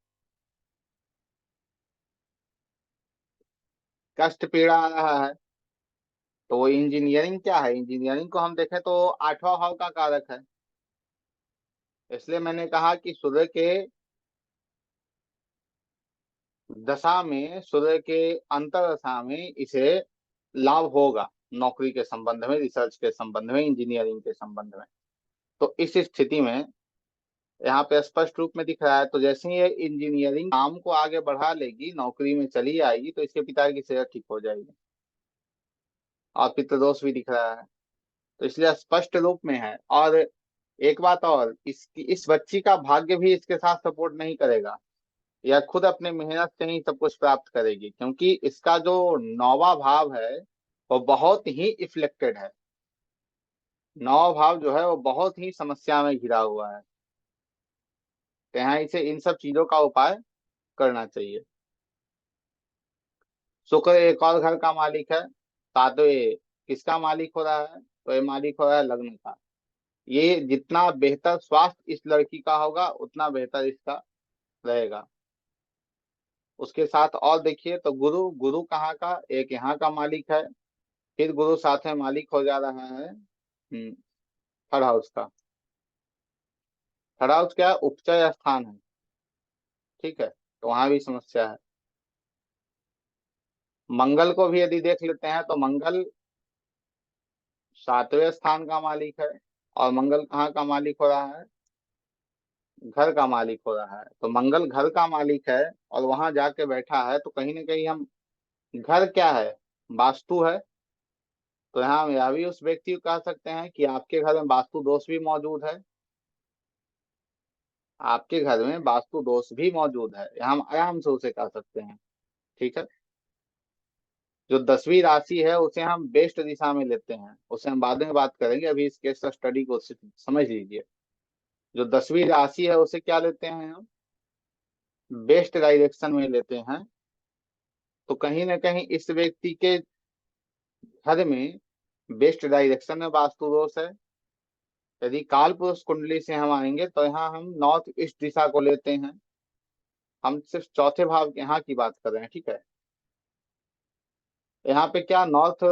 कष्ट पीड़ा आ रहा है। तो वो इंजीनियरिंग क्या है, इंजीनियरिंग को हम देखें तो आठवां भाव का कारक है। इसलिए मैंने कहा कि सूर्य के दशा में, सूर्य के अंतर दशा में इसे लाभ होगा नौकरी के संबंध में, रिसर्च के संबंध में, इंजीनियरिंग के संबंध में। तो इस स्थिति में यहाँ पे स्पष्ट रूप में दिख रहा है। तो जैसे ही ये इंजीनियरिंग काम को आगे बढ़ा लेगी, नौकरी में चली आएगी, तो इसके पिता की सेहत ठीक हो जाएगी। और पितृदोष भी दिख रहा है, तो इसलिए स्पष्ट रूप में है। और एक बात और, इस बच्ची का भाग्य भी इसके साथ सपोर्ट नहीं करेगा, या खुद अपने मेहनत से ही सब कुछ प्राप्त करेगी, क्योंकि इसका जो नौवां भाव है वो बहुत ही इफ्लेक्टेड है। नौवां भाव जो है वो बहुत ही समस्या में घिरा हुआ है। तो यहाँ इसे इन सब चीजों का उपाय करना चाहिए। शुक्र एक और घर का मालिक है, सातवें किसका मालिक हो रहा है? तो ये मालिक हो रहा है लग्न का। ये जितना बेहतर स्वास्थ्य इस लड़की का होगा उतना बेहतर इसका रहेगा। उसके साथ और देखिए तो गुरु, गुरु कहाँ का? एक यहाँ का मालिक है, फिर गुरु साथ में मालिक हो जा रहा है थर्ड हाउस का। थर्ड हाउस क्या है? उपचय स्थान है। ठीक है, तो वहां भी समस्या है। मंगल को भी यदि देख लेते हैं तो मंगल सातवें स्थान का मालिक है, और मंगल कहाँ का मालिक हो रहा है? घर का मालिक हो रहा है। तो मंगल घर का मालिक है और वहां जाके बैठा है, तो कहीं ना कहीं हम, घर क्या है? वास्तु है। तो यहाँ हम यह भी उस व्यक्ति को कह सकते हैं कि आपके घर में वास्तु दोष भी मौजूद है, आपके घर में वास्तु दोष भी मौजूद है, हम आराम से उसे कह सकते हैं। ठीक है, जो 10वीं राशि है उसे हम बेस्ट दिशा में लेते हैं, उसे हम बाद में बात करेंगे, अभी इस केस स्टडी को समझ लीजिए। जो 10वीं राशि है उसे क्या लेते हैं हम? बेस्ट डायरेक्शन में लेते हैं। तो कहीं ना कहीं इस व्यक्ति के घर में बेस्ट डायरेक्शन में वास्तु दोष है। यदि काल पुरुष कुंडली से हम आएंगे तो यहाँ हम नॉर्थ ईस्ट दिशा को लेते हैं। हम सिर्फ चौथे भाव के यहाँ की बात कर रहे हैं। ठीक है, यहाँ पे क्या नॉर्थ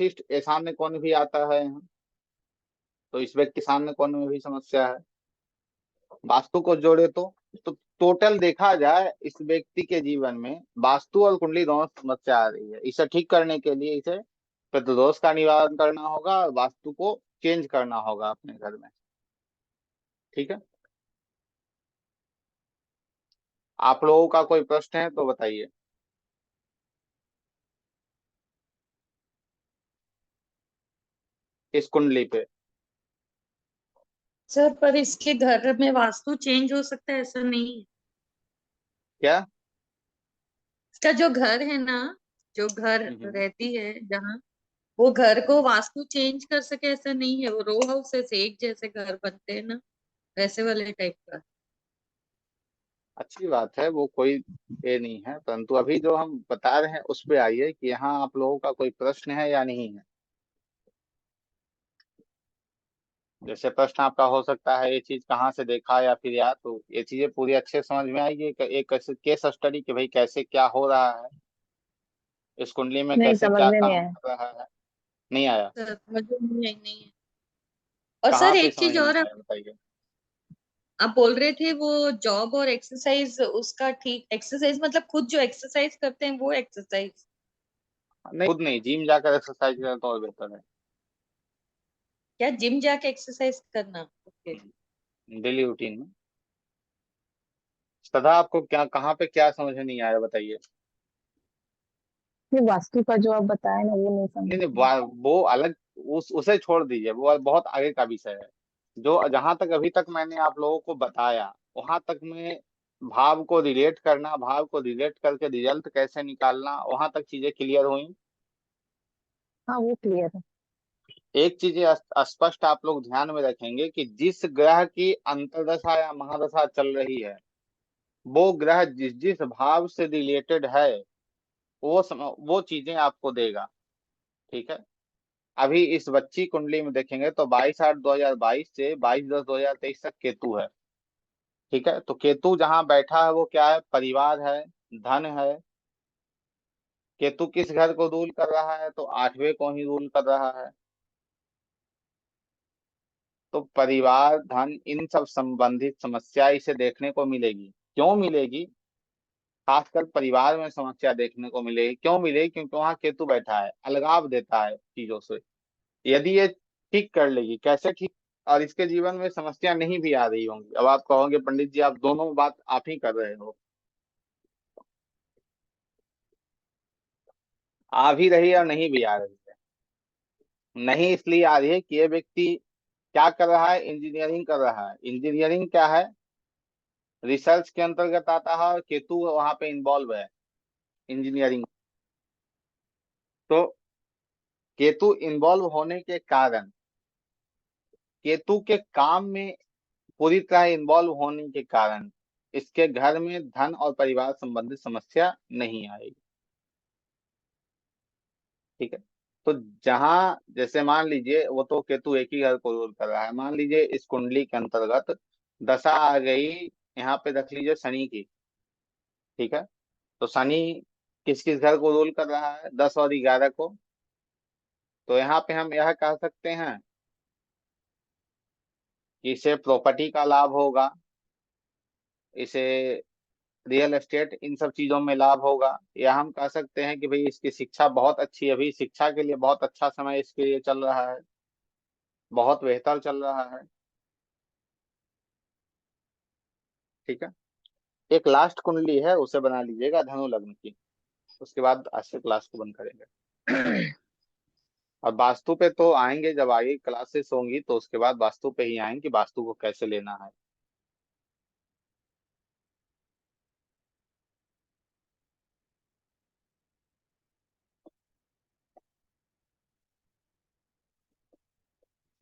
ईस्ट ईशान्य कोण भी आता है यहाँ, तो इस व्यक्ति ईशान्य कोण में भी समस्या है। वास्तु को जोड़े तो टोटल देखा जाए इस व्यक्ति के जीवन में वास्तु और कुंडली दोनों समस्या आ रही है। इसे ठीक करने के लिए इसे पितृदोष का निवारण करना होगा और वास्तु को चेंज करना होगा अपने घर में। ठीक है, आप लोगों का कोई प्रश्न है तो बताइए। इस कुंडली पे सर पर इसके घर में वास्तु चेंज हो सकता है ऐसा नहीं है? क्या? इसका जो घर है ना, जो घर हम्म। रहती है जहाँ, वो घर को वास्तु चेंज कर सके ऐसा नहीं है? वो रो हाउसेस एक जैसे घर बनते हैं ना, वैसे वाले टाइप का। अच्छी बात है, वो कोई ये नहीं है, परंतु अभी जो हम बता रहे हैं उस पे आइए कि यहाँ आप लोगों का कोई प्रश्न है या नहीं है। जैसे प्रश्न आपका हो सकता है ये चीज कहाँ से देखा, या फिर यार, तो ये चीजें पूरी अच्छे से समझ में आएगी एक केस स्टडी कि भाई कैसे क्या हो रहा है इस कुंडली में, नहीं, कैसे समझ क्या में नहीं काम आया। कर रहा है। नहीं आया? सर मुझे नहीं है। और कहाँ सर पे एक समझ चीज में और नहीं आप, आया बताइए। आप बोल रहे थे वो जॉब और एक्सरसाइज उसका ठीक, एक्सरसाइज मतलब खुद जो एक्सरसाइज करते हैं वो एक्सरसाइज? नहीं, खुद नहीं, जिम जाकर एक्सरसाइज करें तो और बेहतर क्या जिम जाके एक्सरसाइज करना? ओके। है डेली रूटीन में। सदा आपको क्या, कहाँ पे क्या समझ में नहीं आया बताइए। ये वास्तु का जो आप बताए ना, वो नहीं नहीं समझ नहीं, में। वो अलग, उसे छोड़ दीजिए, वो बहुत आगे का विषय है। जो जहां तक अभी तक मैंने आप लोगों को बताया, वहां तक में भाव को रिलेट करना, भाव को रिलेट करके रिजल्ट कैसे निकालना, वहां तक चीजें क्लियर हुई। हाँ, वो क्लियर है। एक चीज स्पष्ट आप लोग ध्यान में रखेंगे कि जिस ग्रह की अंतर्दशा या महादशा चल रही है, वो ग्रह जिस जिस भाव से रिलेटेड है, वो चीजें आपको देगा। ठीक है। अभी इस बच्ची कुंडली में देखेंगे तो 22/8/2022 से 22/10/2023 तक केतु है। ठीक है। तो केतु जहां बैठा है वो क्या है, परिवार है, धन है। केतु किस घर को रूल कर रहा है, तो 8वें को ही रूल कर रहा है। तो परिवार, धन, इन सब संबंधित समस्या इसे देखने को मिलेगी। क्यों मिलेगी? खासकर परिवार में समस्या देखने को मिलेगी। क्यों मिलेगी? क्योंकि वहां केतु बैठा है, अलगाव देता है चीजों से। यदि ये ठीक कर लेगी, कैसे ठीक, और इसके जीवन में समस्या नहीं भी आ रही होंगी। अब आप कहोगे पंडित जी आप दोनों बात आप ही कर रहे हो। आ भी रही है और नहीं भी आ रही है। नहीं इसलिए आ रही है कि ये व्यक्ति क्या कर रहा है, इंजीनियरिंग कर रहा है। इंजीनियरिंग क्या है, रिसर्च के अंतर्गत आता है, और केतु वहां पे इन्वॉल्व है, इंजीनियरिंग। तो केतु इन्वॉल्व होने के कारण, केतु के काम में पूरी तरह इन्वॉल्व होने के कारण, इसके घर में धन और परिवार संबंधित समस्या नहीं आएगी। ठीक है। तो जहां जैसे मान लीजिए, वो तो केतु एक ही घर को रूल कर रहा है, मान लीजिए इस कुंडली के अंतर्गत दशा आ गई, यहाँ पे रख लीजिए शनि की। ठीक है। तो शनि किस किस घर को रूल कर रहा है, 10 और 11 को। तो यहाँ पे हम यह कह सकते हैं कि इसे प्रॉपर्टी का लाभ होगा, इसे रियल एस्टेट, इन सब चीजों में लाभ होगा। या हम कह सकते हैं कि भाई इसकी शिक्षा बहुत अच्छी है, अभी शिक्षा के लिए बहुत अच्छा समय इसके लिए चल रहा है, बहुत बेहतर चल रहा है। ठीक है। एक लास्ट कुंडली है, उसे बना लीजिएगा धनु लग्न की। उसके बाद आज से क्लास को बंद करेंगे। और वास्तु पे तो आएंगे, जब आगे क्लासेस होंगी तो उसके बाद वास्तु पे ही आएंगे कि वास्तु को कैसे लेना है।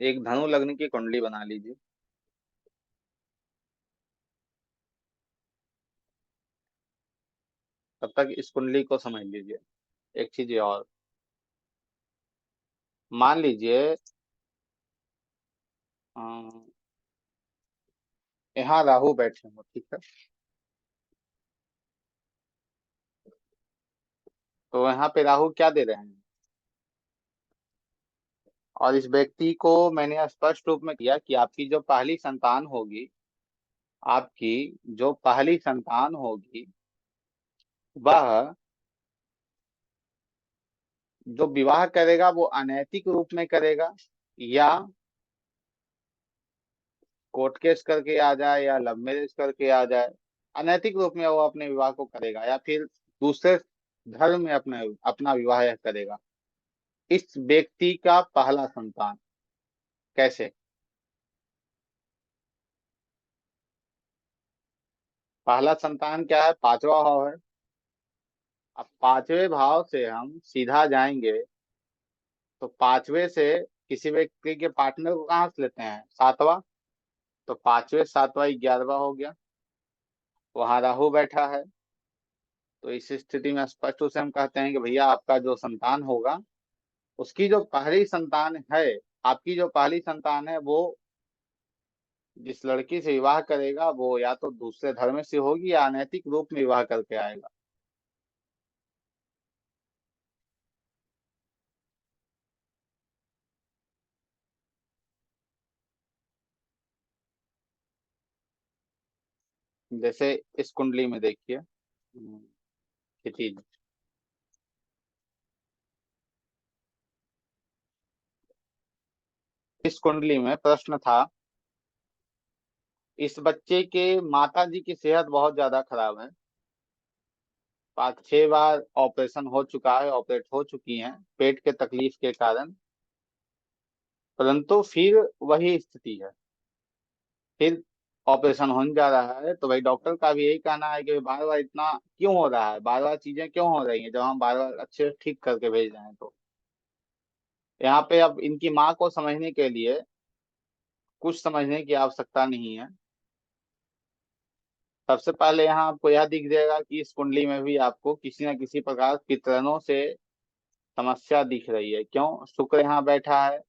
एक धनु लग्न की कुंडली बना लीजिए। तब तक इस कुंडली को समझ लीजिए। एक चीज और, मान लीजिए अम, यहाँ राहु बैठे हो। ठीक है। तो यहाँ पे राहु क्या दे रहे हैं, और इस व्यक्ति को मैंने स्पष्ट रूप में किया कि आपकी जो पहली संतान होगी, आपकी जो पहली संतान होगी, वह जो विवाह करेगा वो अनैतिक रूप में करेगा, या कोर्ट केस करके आ जाए, या लव मैरिज करके आ जाए, अनैतिक रूप में वो अपने विवाह को करेगा, या फिर दूसरे धर्म में अपना अपना विवाह यह करेगा। इस व्यक्ति का पहला संतान कैसे, पहला संतान क्या है, 5वां भाव है। अब 5वें भाव से हम सीधा जाएंगे, तो 5वें से किसी व्यक्ति के पार्टनर को कहाँ से लेते हैं, 7वां। तो 5वें 7वां 11वां हो गया, वहां राहु बैठा है। तो इस स्थिति में स्पष्ट रूप से हम कहते हैं कि भैया आपका जो संतान होगा, उसकी जो पहली संतान है, आपकी जो पहली संतान है, वो जिस लड़की से विवाह करेगा वो या तो दूसरे धर्म से होगी, या अनैतिक रूप में विवाह करके आएगा। जैसे इस कुंडली में देखिए क्षितिज, इस कुंडली में प्रश्न था, इस बच्चे के माता जी की सेहत बहुत ज्यादा खराब है, 5-6 बार ऑपरेशन हो चुका है, ऑपरेट हो चुकी हैं पेट के तकलीफ के कारण, परंतु फिर वही स्थिति है, फिर ऑपरेशन होने जा रहा है। तो भाई डॉक्टर का भी यही कहना है कि बार बार इतना क्यों हो रहा है, बार बार चीजें क्यों हो रही हैं, जब हम बार बार अच्छे से ठीक करके भेज रहे हैं। तो यहाँ पे अब इनकी माँ को समझने के लिए कुछ समझने की आवश्यकता नहीं है। सबसे पहले यहाँ आपको यह दिख जाएगा कि इस कुंडली में भी आपको किसी न किसी प्रकार पितरनों से समस्या दिख रही है। क्यों? शुक्र यहाँ बैठा है,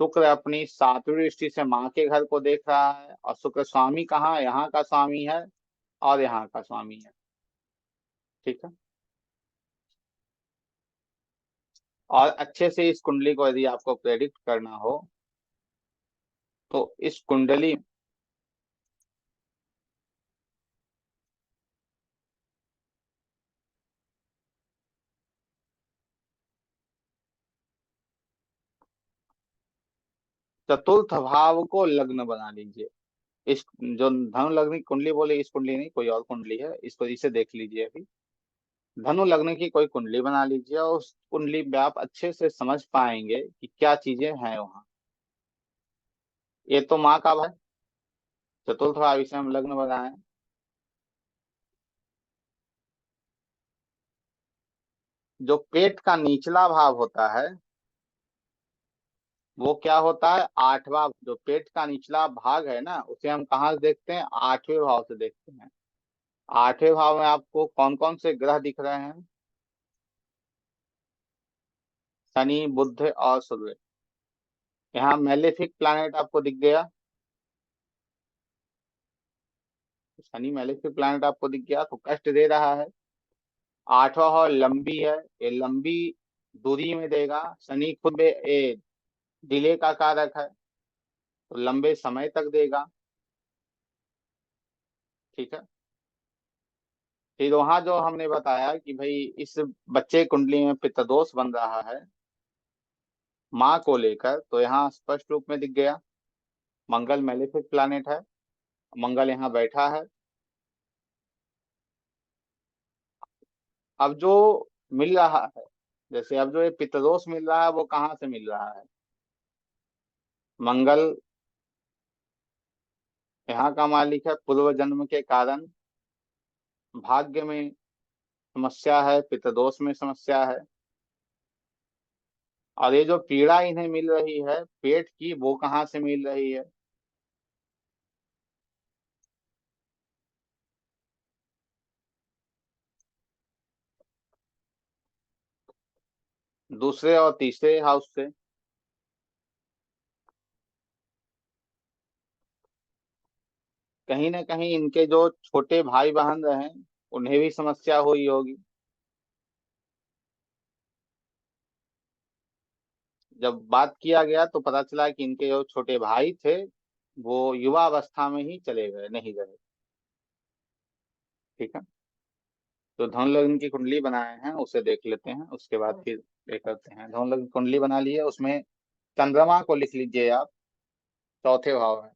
शुक्र अपनी 7वीं दृष्टि से माँ के घर को देख रहा है, और शुक्र स्वामी कहाँ, यहाँ का स्वामी है और यहाँ का स्वामी है। ठीक है। और अच्छे से इस कुंडली को यदि आपको प्रेडिक्ट करना हो तो इस कुंडली चतुर्थ भाव को लग्न बना लीजिए। इस जो धनु लग्न की कुंडली बोले, इस कुंडली नहीं, कोई और कुंडली है, इसको इसे देख लीजिए। अभी धनु लग्न की कोई कुंडली बना लीजिए और उस कुंडली में आप अच्छे से समझ पाएंगे कि क्या चीजें हैं वहां। ये तो माँ का भाव, चतुर्थ भाव इसे हम लग्न बनाए। जो पेट का निचला भाव होता है वो क्या होता है, 8वां। जो पेट का निचला भाग है ना, उसे हम कहाँ से देखते हैं, 8वें भाव से देखते हैं। 8वें भाव में आपको कौन कौन से ग्रह दिख रहे हैं, शनि, बुध और सूर्य। यहाँ मेलेफिक प्लैनेट आपको दिख गया, शनि मेलेफिक प्लैनेट आपको दिख गया तो कष्ट दे रहा है। 8वां भाव लंबी है, ये लंबी दूरी में देगा। शनि खुद डिले का कारक है तो लंबे समय तक देगा। ठीक है। फिर वहां जो हमने बताया कि भाई इस बच्चे कुंडली में पित्तदोष बन रहा है माँ को लेकर, तो यहाँ स्पष्ट रूप में दिख गया। मंगल मेलेफिक प्लैनेट है, मंगल यहाँ बैठा है। अब जो मिल रहा है, जैसे अब जो ये पितृदोष मिल रहा है वो कहाँ से मिल रहा है, मंगल यहाँ का मालिक है, पूर्व जन्म के कारण भाग्य में समस्या है, पितृदोष में समस्या है। और ये जो पीड़ा इन्हें मिल रही है पेट की, वो कहाँ से मिल रही है, दूसरे और तीसरे हाउस से। कहीं ना कहीं इनके जो छोटे भाई बहन रहे उन्हें भी समस्या हुई होगी। जब बात किया गया तो पता चला कि इनके जो छोटे भाई थे वो युवा अवस्था में ही चले गए, नहीं रहे। ठीक है। तो धन लग्न की कुंडली बनाए हैं उसे देख लेते हैं, उसके बाद फिर ये करते हैं। धन लग्न कुंडली बना ली है, उसमें चंद्रमा को लिख लीजिए आप, चौथे भाव है।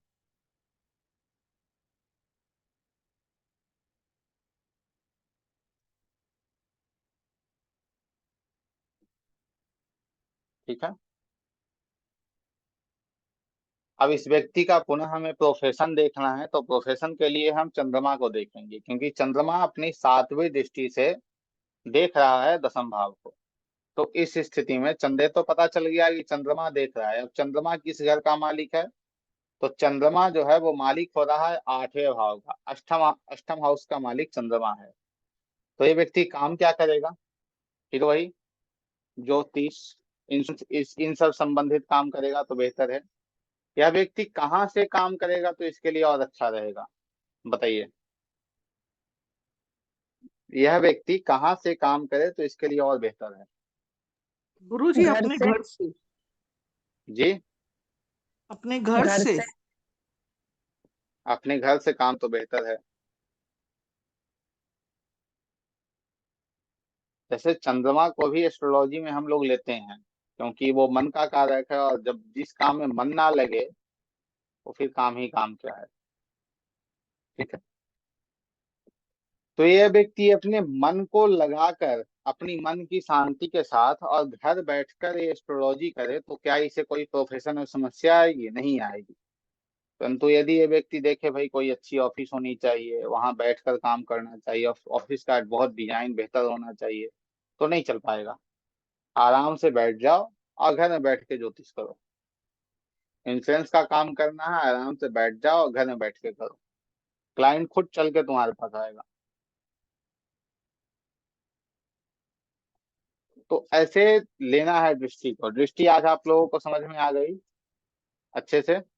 ठीक है। अब इस व्यक्ति का पुनः हमें प्रोफेशन देखना है, तो प्रोफेशन के लिए हम चंद्रमा को देखेंगे, क्योंकि चंद्रमा अपनी 7वीं दृष्टि से देख रहा है 10म भाव को। तो इस स्थिति में चंद्र तो पता चल गया कि चंद्रमा देख रहा है। अब चंद्रमा किस घर का मालिक है, तो चंद्रमा जो है वो मालिक हो रहा है 8वें भाव का, अष्टम अष्टम हाउस का मालिक चंद्रमा है। तो ये व्यक्ति काम क्या करेगा, फिर वही ज्योतिष, इन सब संबंधित काम करेगा तो बेहतर है। यह व्यक्ति कहाँ से काम करेगा तो इसके लिए और अच्छा रहेगा, बताइए। यह व्यक्ति कहाँ से काम करे तो इसके लिए और बेहतर है। गुरुजी घर अपने से। घर से, जी, अपने घर घर से। से। अपने घर से काम तो बेहतर है। जैसे चंद्रमा को भी एस्ट्रोलॉजी में हम लोग लेते हैं, क्योंकि वो मन का कारक है, और जब जिस काम में मन ना लगे वो फिर काम ही काम क्या है। ठीक है। तो ये व्यक्ति अपने मन को लगाकर, अपनी मन की शांति के साथ और घर बैठकर ये एस्ट्रोलॉजी करे, तो क्या इसे कोई प्रोफेशन में समस्या आएगी? नहीं आएगी। परंतु यदि ये व्यक्ति देखे भाई कोई अच्छी ऑफिस होनी चाहिए, वहां बैठकर काम करना चाहिए, ऑफिस का बहुत डिजाइन बेहतर होना चाहिए, तो नहीं चल पाएगा। आराम से बैठ जाओ और घर में बैठ के ज्योतिष करो। इंश्योरेंस का काम करना है, आराम से बैठ जाओ और घर में बैठ के करो। क्लाइंट खुद चल के तुम्हारे पास आएगा। तो ऐसे लेना है दृष्टि को। दृष्टि आज आप लोगों को समझ में आ गई अच्छे से?